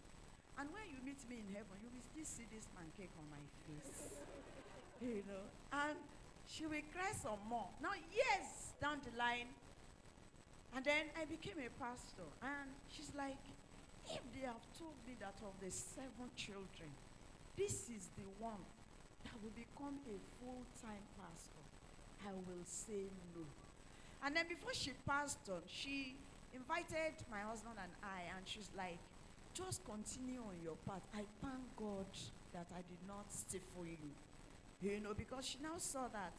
And when you meet me in heaven, you will still see this pancake on my face. And she will cry some more. Now, years down the line, and then I became a pastor. And she's like, if they have told me that of the 7 children, this is the one that will become a full-time pastor, I will say no. And then before she passed on, she invited my husband and I, and she's like, just continue on your path. I thank God that I did not stifle you. You know, because she now saw that,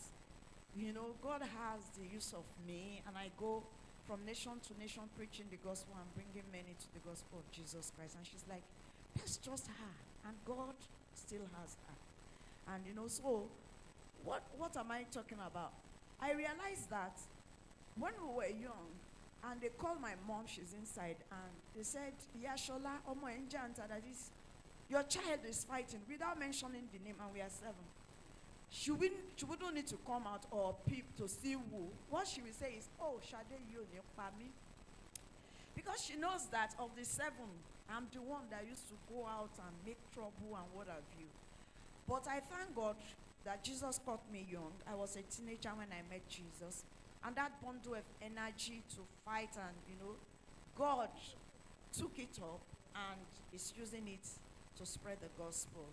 you know, God has the use of me, and I go from nation to nation preaching the gospel and bringing many to the gospel of Jesus Christ. And she's like, that's just her. And God still has her. And, you know, so what am I talking about? I realized that when we were young, and they called my mom, she's inside, and they said, yeah, Shola, Omo Enjanta, that is, your child is fighting, without mentioning the name, and we are 7. She wouldn't need to come out or peep to see who. What she will say is, oh, Shade, you me. Because she knows that of the 7, I'm the one that used to go out and make trouble and what have you. But I thank God that Jesus caught me young. I was a teenager when I met Jesus. And that bundle of energy to fight, and, you know, God took it up and is using it to spread the gospel.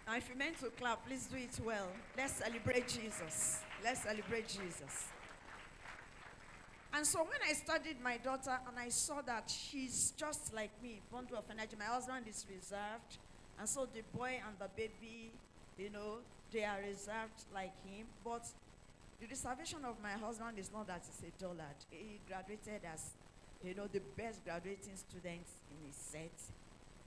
Now, if you meant to clap, please do it well. Let's celebrate Jesus. Let's celebrate Jesus. And so when I studied my daughter and I saw that she's just like me, bundle of energy, my husband is reserved, and so the boy and the baby, you know, they are reserved like him. But the reservation of my husband is not that he's a dullard. He graduated as, you know, the best graduating student in his set.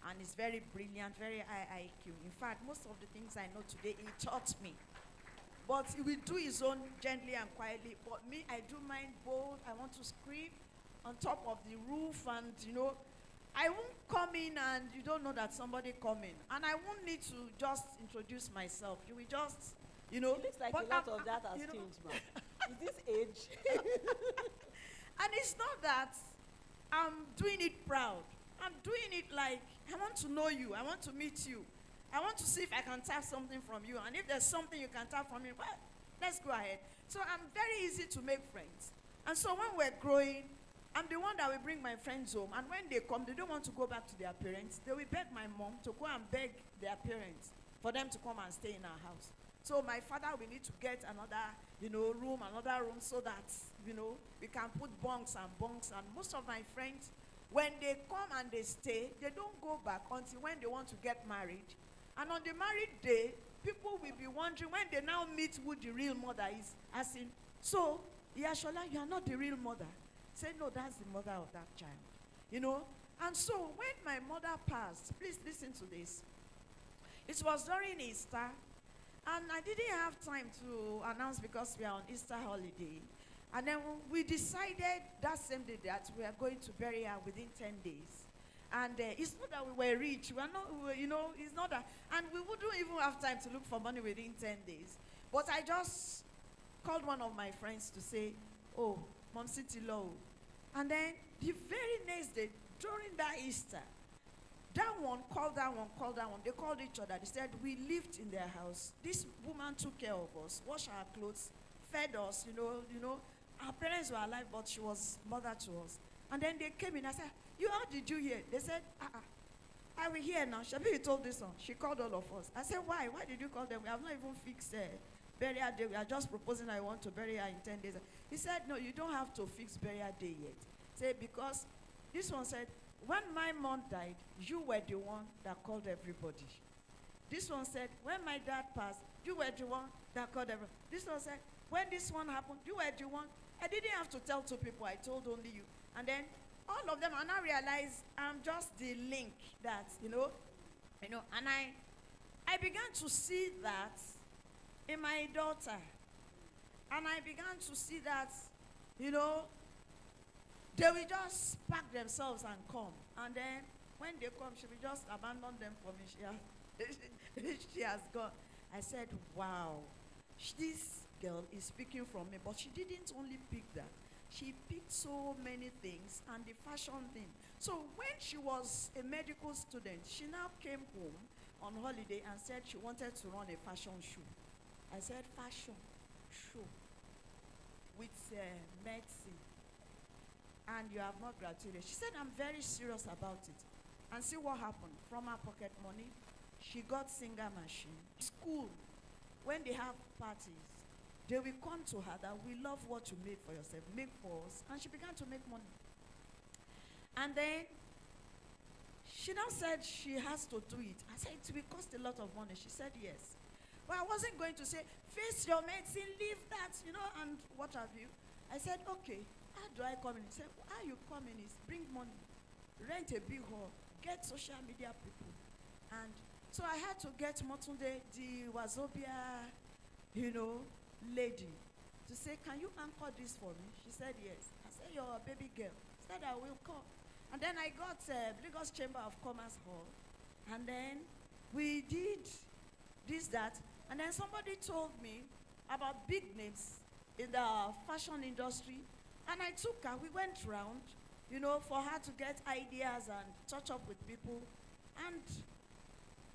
And he's very brilliant, very high IQ. In fact, most of the things I know today, he taught me. But he will do his own gently and quietly. But me, I do mine bold. I want to scream on top of the roof, and, you know, I won't come in and you don't know that somebody coming. And I won't need to just introduce myself. You will just, you know. It looks like a lot of that has changed, man. Is this age? And it's not that I'm doing it proud. I'm doing it like, I want to know you. I want to meet you. I want to see if I can tap something from you. And if there's something you can tap from me, well, let's go ahead. So I'm very easy to make friends. And so when we're growing, I'm the one that will bring my friends home. And when they come, they don't want to go back to their parents. They will beg my mom to go and beg their parents for them to come and stay in our house. So my father will need to get another, you know, another room, so that, you know, we can put bunks. And most of my friends, when they come and they stay, they don't go back until when they want to get married. And on the married day, people will be wondering when they now meet who the real mother is. As in, so, Yashola, you are not the real mother. Say, no, that's the mother of that child. You know? And so, when my mother passed, please listen to this. It was during Easter, and I didn't have time to announce because we are on Easter holiday. And then we decided that same day that we are going to bury her within 10 days. And it's not that we were rich. We are not, you know, it's not that. And we wouldn't even have time to look for money within 10 days. But I just called one of my friends to say, oh, Mom City Low. And then the very next day, during that Easter, that one called that one, called that one. They called each other. They said, we lived in their house. This woman took care of us, washed our clothes, fed us, you know. Our parents were alive, but she was mother to us. And then they came in. I said, how did you hear? They said, I will hear now. Shabi, you told this one. She called all of us. I said, why? Why did you call them? We have not even fixed burial day. We are just proposing I want to bury her in 10 days. He said, no, you don't have to fix burial day yet. Say, because this one said, when my mom died, you were the one that called everybody. This one said, when my dad passed, you were the one that called everybody. This one said, when this one happened, you were the one. I didn't have to tell 2 people. I told only you. And then all of them, and I realized I'm just the link that, you know, and I began to see that in my daughter. And I began to see that, you know, they will just pack themselves and come. And then when they come, she will just abandon them for me. She has gone. I said, wow, this girl is speaking from me. But she didn't only pick that. She picked so many things, and the fashion thing. So when she was a medical student, she now came home on holiday and said she wanted to run a fashion show. I said, fashion show with medicine, and you have not graduated. She said, I'm very serious about it. And see what happened. From her pocket money, she got singer machine. School, when they have parties, they will come to her that we love what you made for yourself, make for us. And she began to make money. And then she now said she has to do it. I said, it will cost a lot of money. She said yes. But I wasn't going to say, face your medicine, leave that, and what have you. I said, okay, how do I come in? He said, how you come in is bring money, rent a big hall, get social media people. And so I had to get Motunde, the Wazobia, lady, to say, can you anchor this for me? She said yes. I said, you're a baby girl. She said, I will come. And then I got Lagos Chamber of Commerce Hall. And then we did this, that. And then somebody told me about big names in the fashion industry. And I took her. We went round, for her to get ideas and touch up with people. And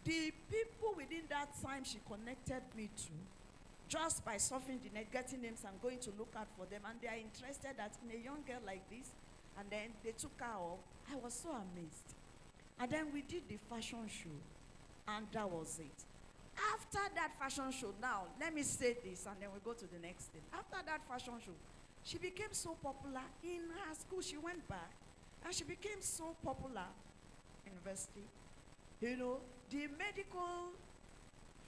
the people within that time she connected me to, just by surfing the net, getting names, I'm going to look out for them. And they are interested that in a young girl like this. And then they took her off. I was so amazed. And then we did the fashion show. And that was it. After that fashion show, now, let me say this, and then we go to the next thing. After that fashion show, she became so popular in her school. She went back, and she became so popular in university. The medical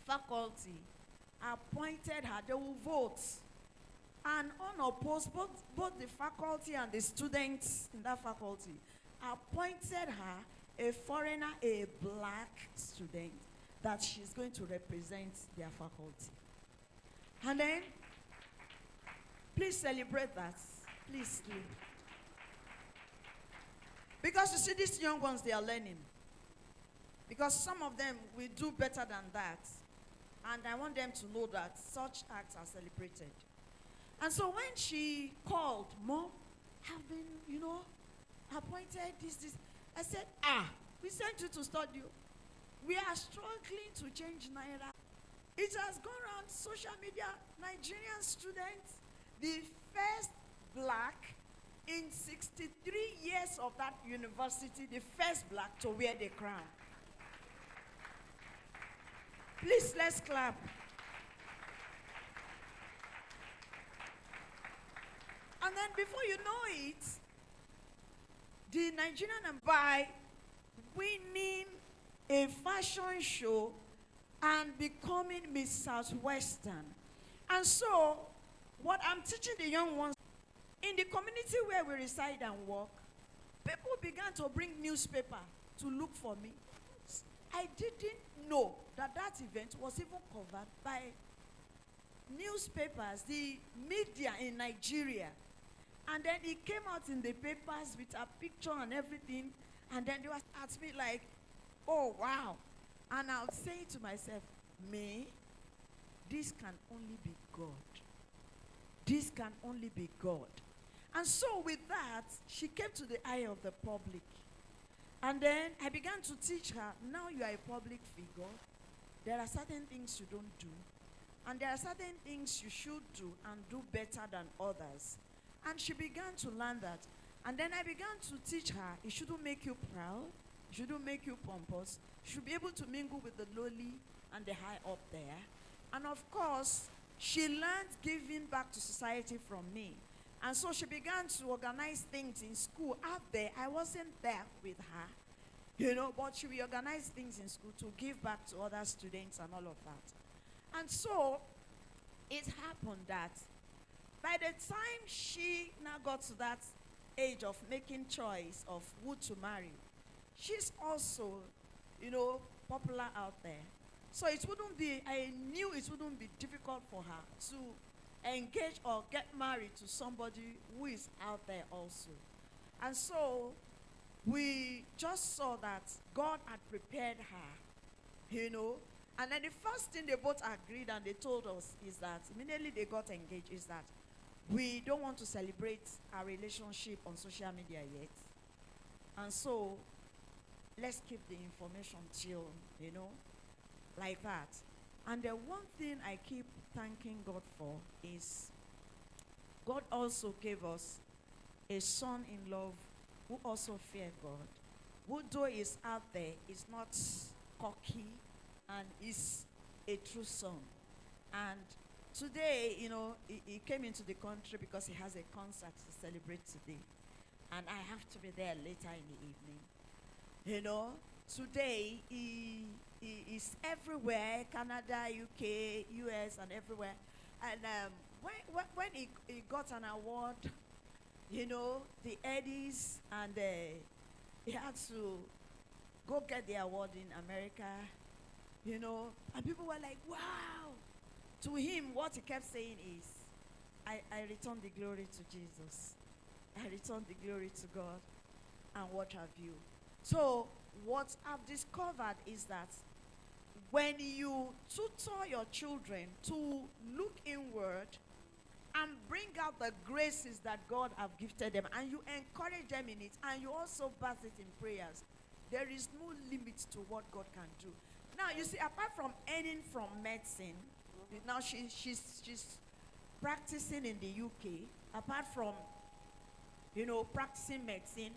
faculty appointed her. They will vote. And unopposed, both the faculty and the students in that faculty appointed her, a foreigner, a black student, that she's going to represent their faculty. And then, please celebrate that. Please do. Because you see, these young ones, they are learning. Because some of them will do better than that. And I want them to know that such acts are celebrated. And so when she called, Mom, have been, appointed this. I said, we sent you to study. We are struggling to change Naira. It has gone around social media. Nigerian students, the first black in 63 years of that university, the first black to wear the crown. Please, let's clap. And then before you know it, the Nigerian by winning a fashion show and becoming Miss Southwestern. And so, what I'm teaching the young ones, in the community where we reside and work, people began to bring newspaper to look for me. I didn't know that that event was even covered by newspapers, the media in Nigeria. And then it came out in the papers with a picture and everything. And then they were at me like, oh, wow. And I was saying to myself, me, this can only be God. This can only be God. And so with that, she came to the eye of the public. And then I began to teach her, now you are a public figure. There are certain things you don't do. And there are certain things you should do and do better than others. And she began to learn that. And then I began to teach her, it shouldn't make you proud. It shouldn't make you pompous. You should be able to mingle with the lowly and the high up there. And of course, she learned giving back to society from me. And so she began to organize things in school out there. I wasn't there with her, but she will organize things in school to give back to other students and all of that. And so it happened that by the time she now got to that age of making choice of who to marry, she's also, popular out there. So it wouldn't be, I knew it wouldn't be difficult for her to engage or get married to somebody who is out there also. And so we just saw that God had prepared her, And then the first thing they both agreed and they told us is that, immediately they got engaged, is that we don't want to celebrate our relationship on social media yet. And so let's keep the information till, like that. And the one thing I keep thanking God for is God also gave us a son in love who also feared God, who though is out there, is not cocky, and is a true son. And today, he came into the country because he has a concert to celebrate today. And I have to be there later in the evening. Today he is everywhere, Canada, UK, US, and everywhere. And when he got an award, the Eddies, and he had to go get the award in America, and people were like, wow. To him, what he kept saying is, I return the glory to Jesus. I return the glory to God, and what have you. So what I've discovered is that when you tutor your children to look inward and bring out the graces that God have gifted them, and you encourage them in it, and you also bath it in prayers, there is no limit to what God can do. Now, you see, apart from earning from medicine, now she's practicing in the UK. Apart from, practicing medicine,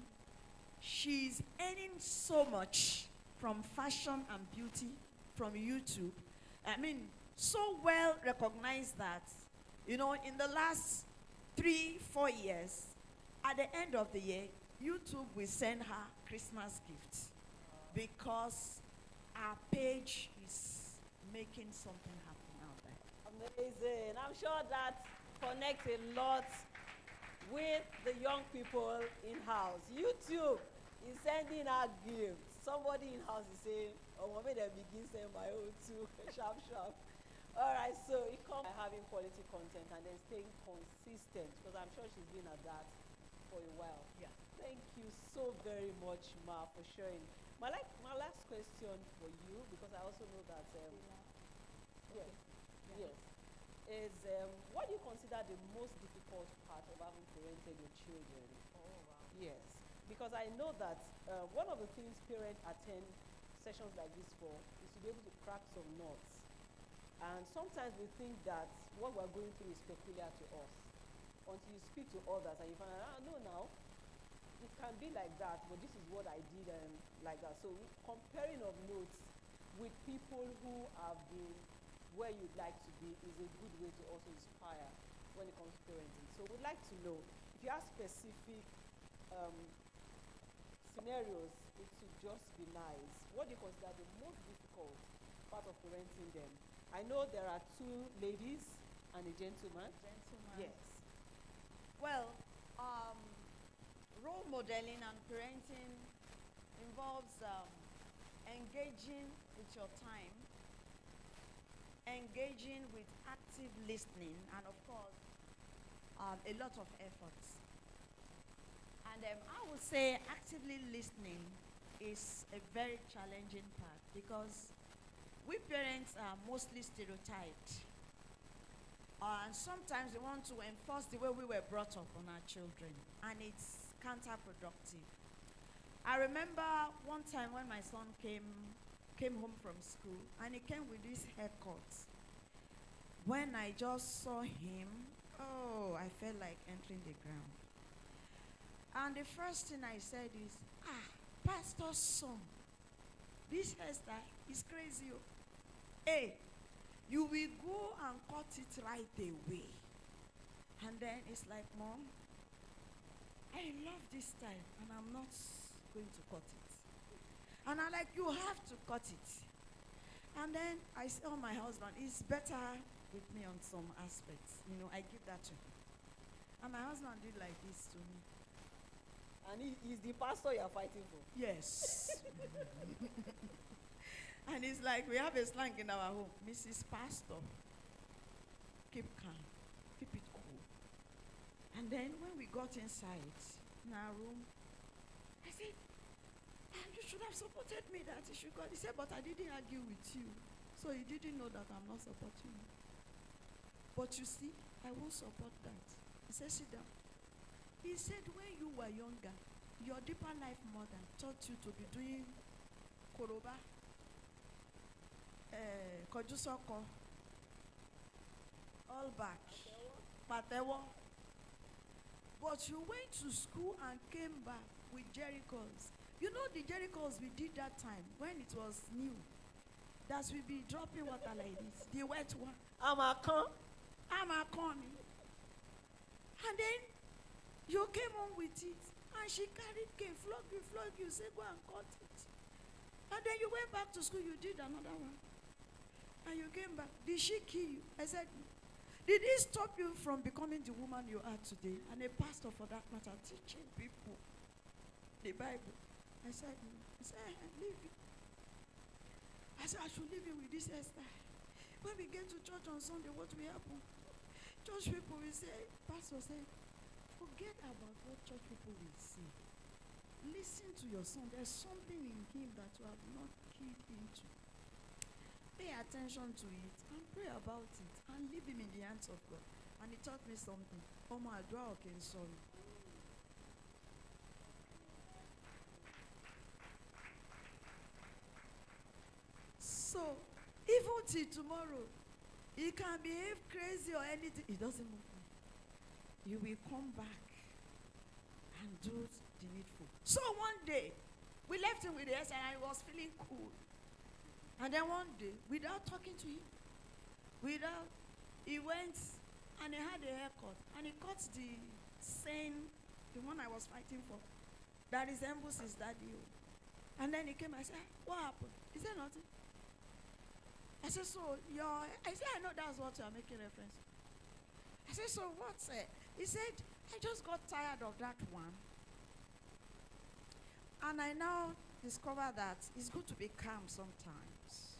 she's earning so much from fashion and beauty, from YouTube. I mean, so well recognized that, in the last 3-4 years, at the end of the year, YouTube will send her Christmas gifts because our page is making something happen out there. Amazing. I'm sure that connects a lot with the young people in-house. YouTube is sending out gifts. Somebody in-house is saying, oh, maybe they begin saying my own too. Sharp, sharp. All right, so it comes by having quality content and then staying consistent, because I'm sure she's been at that for a while. Yeah. Thank you so very much, Ma, for sharing. My last question for you, because I also know that yes, is what do you consider the most difficult part of having parented your children? Oh, wow. Yes, because I know that one of the things parents attend sessions like this for is to be able to crack some nuts. And sometimes we think that what we're going through is peculiar to us until you speak to others and you find out, no, now it can be like that, but this is what I did and like that. So comparing of notes with people who have been where you'd like to be is a good way to also inspire when it comes to parenting. So we'd like to know if you have specific scenarios, it should just be nice. What do you consider the most difficult part of parenting them? I know there are 2 ladies and a gentleman. Yes. Well, role modeling and parenting involves engaging with your time, engaging with active listening, and of course, a lot of efforts. And I would say actively listening is a very challenging part, because we parents are mostly stereotyped. And sometimes we want to enforce the way we were brought up on our children, and it's counterproductive. I remember one time when my son came home from school, and he came with this haircut. When I just saw him, oh, I felt like entering the ground. And the first thing I said is, pastor's son, this hairstyle is crazy. Hey, you will go and cut it right away. And then it's like, Mom, I love this style and I'm not going to cut it. And I'm like, you have to cut it. And then I tell my husband, it's better with me on some aspects. I give that to him. And my husband did like this to me. And he's the pastor you're fighting for. Yes. And it's like we have a slang in our home. Mrs. Pastor, keep calm, keep it cool. And then when we got inside in our room, I said, you should have supported me that you should go. He said, but I didn't argue with you. So he didn't know that I'm not supporting you. But you see, I won't support that. He said, sit down. He said, when you were younger, your deeper life mother taught you to be doing koroba, kojusoko, all back, patewo. But you went to school and came back with Jerichos. You know the Jerichos we did that time when it was new. that will be dropping water like this, the wet one. Amakan. I'm a coming. And then you came home with it, and she carried cane, flog you, say go and cut it. And then you went back to school, you did another one. And you came back. Did she kill you? I said, did it stop you from becoming the woman you are today? And a pastor, for that matter, teaching people the Bible. I said, no. I said, leave it. I said, I should leave you with this hairstyle. When we get to church on Sunday, what will happen? Church people will say, pastor said, forget about what church people will say. Listen to your son. There's something in him that you have not keyed into. Pay attention to it and pray about it and leave him in the hands of God. And he taught me something. Oma adwa oken sorry. So, even till tomorrow, he can behave crazy or anything. It doesn't move me. You will come back and do the needful. So one day, we left him with the S and I was feeling cool. And then one day, without talking to him, he went and he had a haircut. And he cut the same, the one I was fighting for, that resembles his daddy. And then he came and said, what happened? He said nothing. I said, I know that's what you are making reference. I said, so what's it? He said, I just got tired of that one. And I now discover that it's good to be calm sometimes.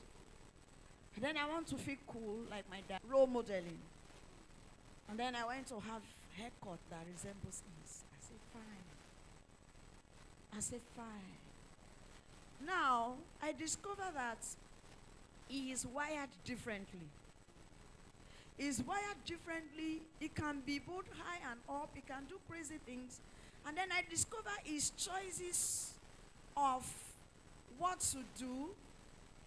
And then I want to feel cool like my dad, role modeling. And then I went to have haircut that resembles his. I said, fine. I said, fine. Now, I discover that he is wired differently. He's wired differently. He can be both high and up. He can do crazy things. And then I discover his choices of what to do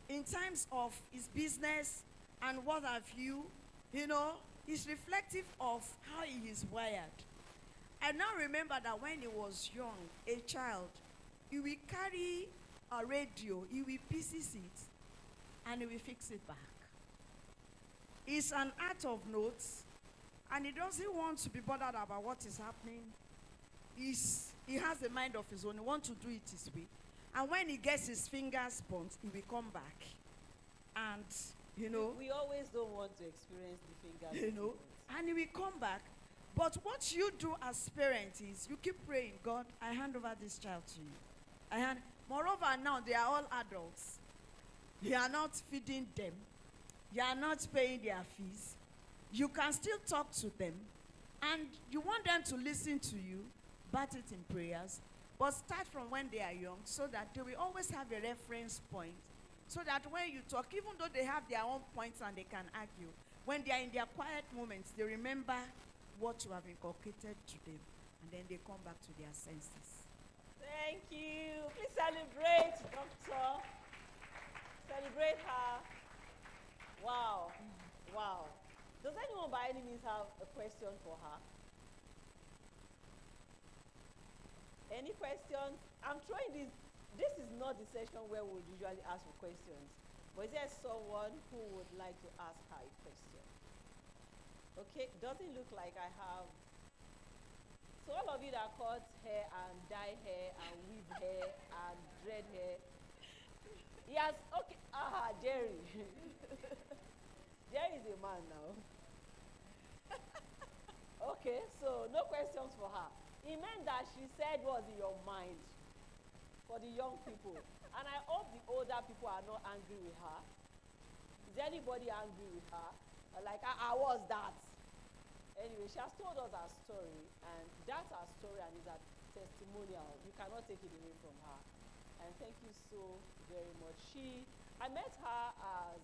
in terms of his business and what have you, is reflective of how he is wired. I now remember that when he was young, a child, he will carry a radio, he will pieces it, and he will fix it back. It's an art of notes, and he doesn't want to be bothered about what is happening. He has a mind of his own. He wants to do it his way. And when he gets his fingers burnt, he will come back. And, We always don't want to experience the fingers. And he will come back. But what you do as parents is you keep praying, God, I hand over this child to you. Moreover, now they are all adults. You are not feeding them. You are not paying their fees. You can still talk to them. And you want them to listen to you, bat it in prayers, but start from when they are young so that they will always have a reference point. So that when you talk, even though they have their own points and they can argue, when they are in their quiet moments, they remember what you have inculcated to them. And then they come back to their senses. Thank you. Please celebrate, Doctor. Celebrate her. Wow. Wow. Does anyone by any means have a question for her? Any questions? I'm throwing this. This is not the session where we would usually ask for questions. But is there someone who would like to ask her a question? Okay, doesn't look like I have. So all of you that cut hair and dye hair and weave hair and dread hair. Yes, okay. Jerry. Jerry is a man now. Okay, so no questions for her. It meant that she said what was in your mind for the young people. And I hope the older people are not angry with her. Is anybody angry with her? Like, I was that. Anyway, she has told us her story, and that's her story and is her testimonial. You cannot take it away from her. And thank you so very much. I met her as,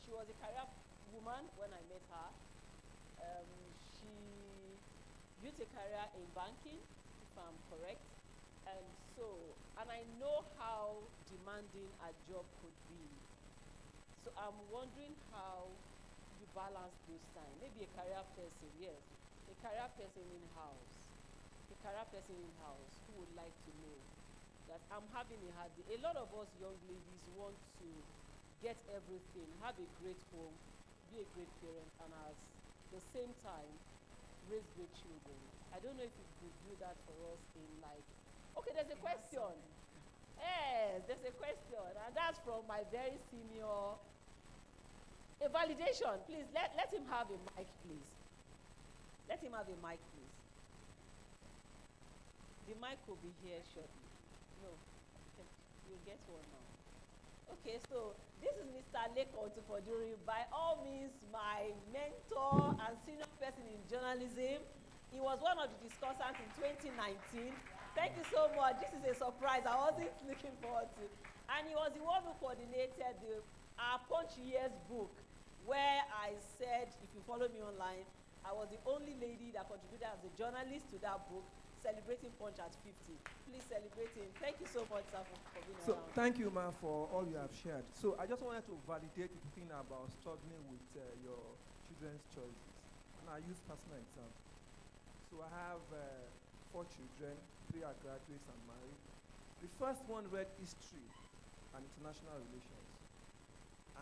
she was a career woman when I met her. She built a career in banking, if I'm correct. And I know how demanding a job could be. So I'm wondering how you balance those times. Maybe a career person, yes. A career person in-house. A career person in-house who would like to know that I'm having a hard day. A lot of us young ladies want to get everything, have a great home, be a great parent, and at the same time, raise great children. I don't know if you could do that for us in like, okay, there's a question. Yes, there's a question, and that's from my very senior. A validation, please, let him have a mic, please. Let him have a mic, please. The mic will be here shortly. No, okay, you'll get one now. Okay, so this is Mr. Lekon Tufoduri, by all means my mentor and senior person in journalism. He was one of the discussants in 2019. Thank you so much. This is a surprise I wasn't looking forward to. And he was the one who coordinated our Punch Years book, where I said, if you follow me online, I was the only lady that contributed as a journalist to that book, celebrating Punch at 50. Please celebrate him. Thank you so much, sir, for being So around. thank you, ma, for all you have shared. So I just wanted to validate the thing about struggling with your children's choices. And I use personal example. So I have 4 children, 3 are graduates and married. The first one read history and international relations.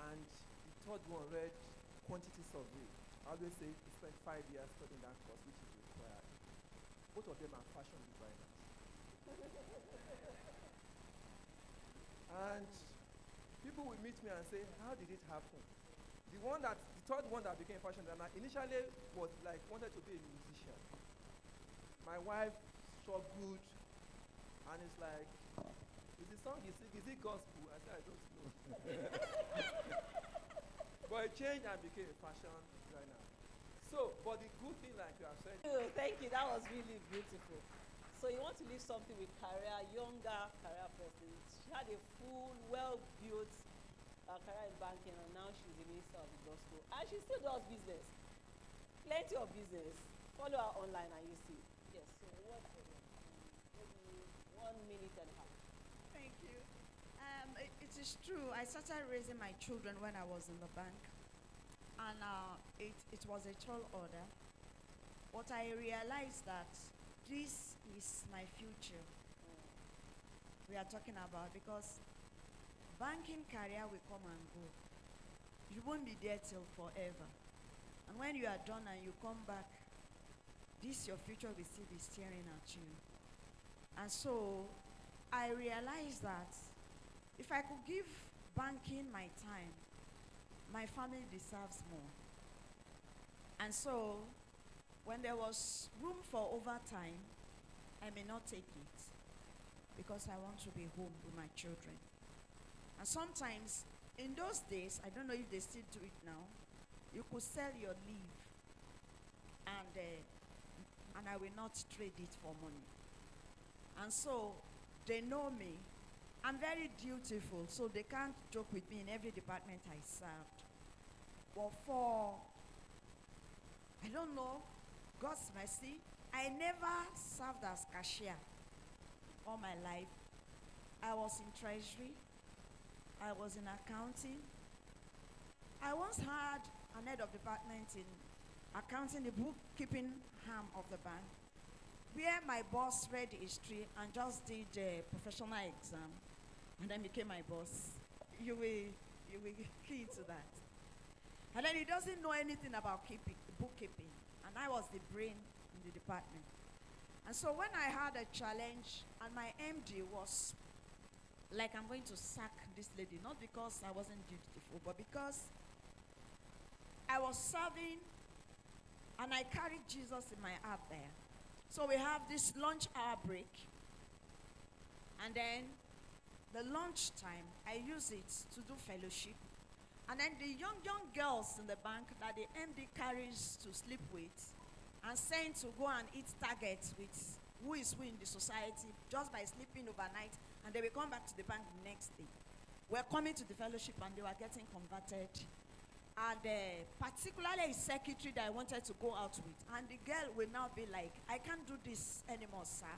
And the third one read quantity survey. I always say he spent 5 years studying that course, which is required. Both of them are fashion designers. And people will meet me and say, how did it happen? The third one that became fashion designer initially was like, wanted to be a musician. My wife struggled, and it's like, is the song you sing, is it gospel? I said, I don't know. But it changed and became a fashion designer. So, but the good thing, like you have said, Thank you. That was really beautiful. So you want to leave something with career, younger career person. She had a full, well-built career in banking, and now she's the minister of the gospel. And she still does business. Plenty of business. Follow her online and you see. Yes, so what for them? Maybe 1 minute and a half. Thank you. It is true. I started raising my children when I was in the bank, and it was a tall order. But I realized that this is my future. We are talking about, because banking career will come and go. You won't be there till forever. And when you are done and you come back, this your future will still be staring at you. And so I realized that if I could give banking my time, my family deserves more. And so when there was room for overtime, I may not take it because I want to be home with my children. And sometimes in those days, I don't know if they still do it now, you could sell your leave and I will not trade it for money. And so they know me. I'm very dutiful, so they can't joke with me in every department I served. But for, I don't know, God's mercy, I never served as cashier all my life. I was in treasury. I was in accounting. I once had an head of department in accounting, the bookkeeping arm of the bank, where my boss read history and just did a professional exam and then became my boss. You will key into that. And then he doesn't know anything about bookkeeping, and I was the brain in the department. And so when I had a challenge, and my MD was like, I'm going to sack this lady, not because I wasn't dutiful, but because I was serving and I carried Jesus in my heart there. So we have this lunch hour break, and then the lunch time, I use it to do fellowship. And then the young girls in the bank that the MD carries to sleep with and sent to go and eat targets with who is who in the society just by sleeping overnight, and they will come back to the bank the next day. We're coming to the fellowship and they were getting converted. And particularly a secretary that I wanted to go out with. And the girl will now be like, I can't do this anymore, sir.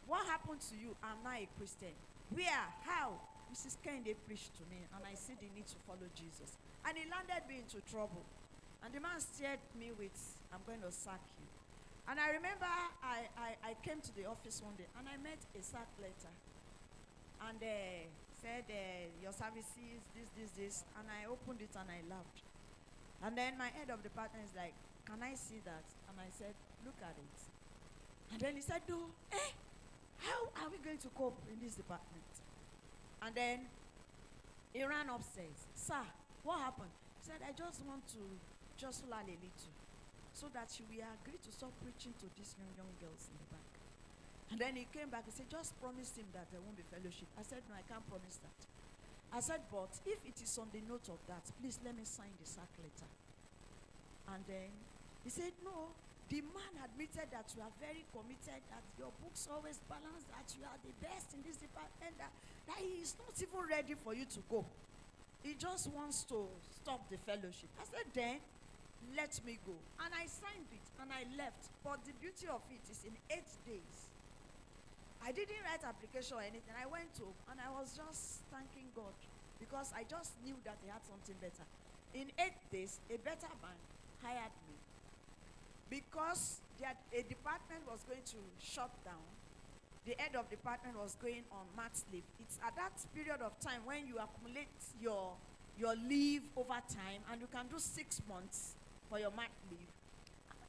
What happened to you? I'm now a Christian. Where? How? Mrs. Kende preached to me, and I see the need to follow Jesus. And he landed me into trouble. And the man stared me with, I'm going to sack you. And I remember I came to the office one day, and I met a sack letter. And said, your services, this, and I opened it and I laughed. And then my head of department is like, can I see that? And I said, look at it. And then he said, no, how are we going to cope in this department? And then he ran upstairs. Sir, what happened? He said, I just want to just learn a little so that you will agree to stop preaching to these young girls in the back. And then he came back and said, just promise him that there won't be fellowship. I said, no, I can't promise that. I said, but if it is on the note of that, please let me sign the sack letter. And then he said, no, the man admitted that you are very committed, that your books always balance, that you are the best in this department, that he is not even ready for you to go. He just wants to stop the fellowship. I said, then, let me go. And I signed it, and I left. But the beauty of it is in 8 days, I didn't write application or anything. I went home, and I was just thanking God, because I just knew that he had something better. In 8 days, a better bank hired me. Because a department was going to shut down, the head of department was going on mat leave. It's at that period of time when you accumulate your leave over time, and you can do 6 months for your mat leave.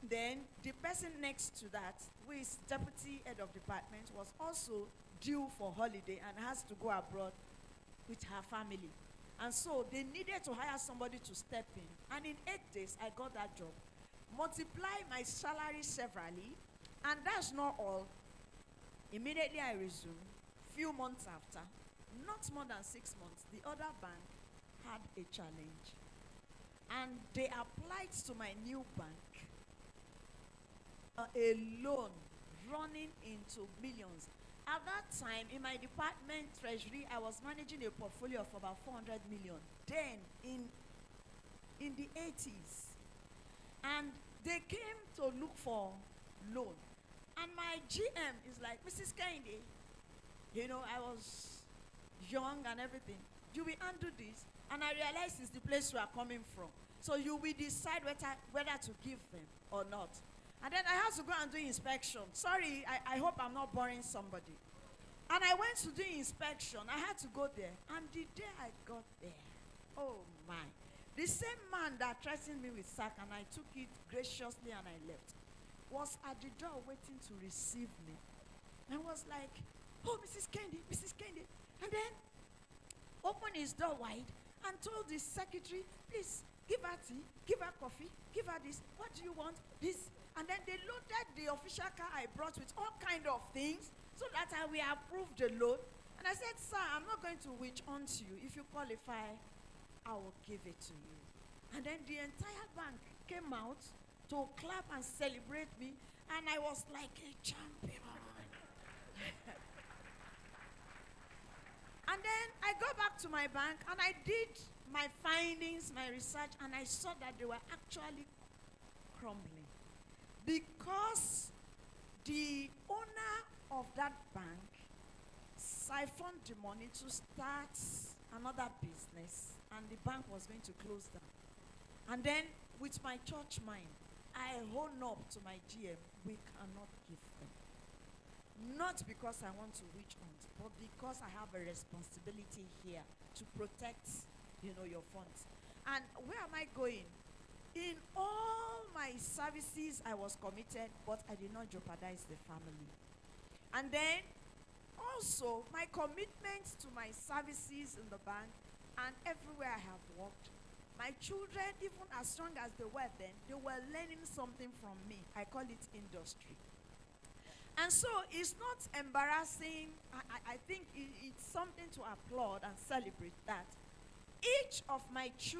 Then the person next to that, who is deputy head of department, was also due for holiday and has to go abroad with her family. And so they needed to hire somebody to step in. And in 8 days, I got that job. Multiply my salary severally, and that's not all. Immediately I resumed. Few months after, not more than 6 months, the other bank had a challenge. And they applied to my new bank a loan running into millions. At that time, in my department treasury, I was managing a portfolio of about 400 million. Then, in the 80s, and they came to look for loan. And my GM is like, Mrs. Kende, I was young and everything. You will undo this. And I realized it's the place you are coming from. So you will decide whether to give them or not. And then I had to go and do inspection. Sorry, I hope I'm not boring somebody. And I went to do inspection. I had to go there. And the day I got there, oh my. The same man that threatened me with sack, and I took it graciously and I left, was at the door waiting to receive me. And was like, oh, Mrs. Kende. And then opened his door wide and told the secretary, please, give her tea, give her coffee, give her this. What do you want? This. And then they loaded the official car I brought with all kind of things so that I will approve the loan. And I said, sir, I'm not going to witch hunt you. If you qualify, I will give it to you. And then the entire bank came out to clap and celebrate me, and I was like a champion. And then I go back to my bank, and I did my findings, my research, and I saw that they were actually crumbling. Because the owner of that bank siphoned the money to start another business, and the bank was going to close down. And then, with my church mind, I hold up to my GM, we cannot give them. Not because I want to witch hunt, but because I have a responsibility here to protect, your funds. And where am I going? In all my services, I was committed, but I did not jeopardize the family. And then, also, my commitment to my services in the bank and everywhere I have worked, my children, even as young as they were then, they were learning something from me. I call it industry. And so it's not embarrassing. I think it's something to applaud and celebrate that each of my children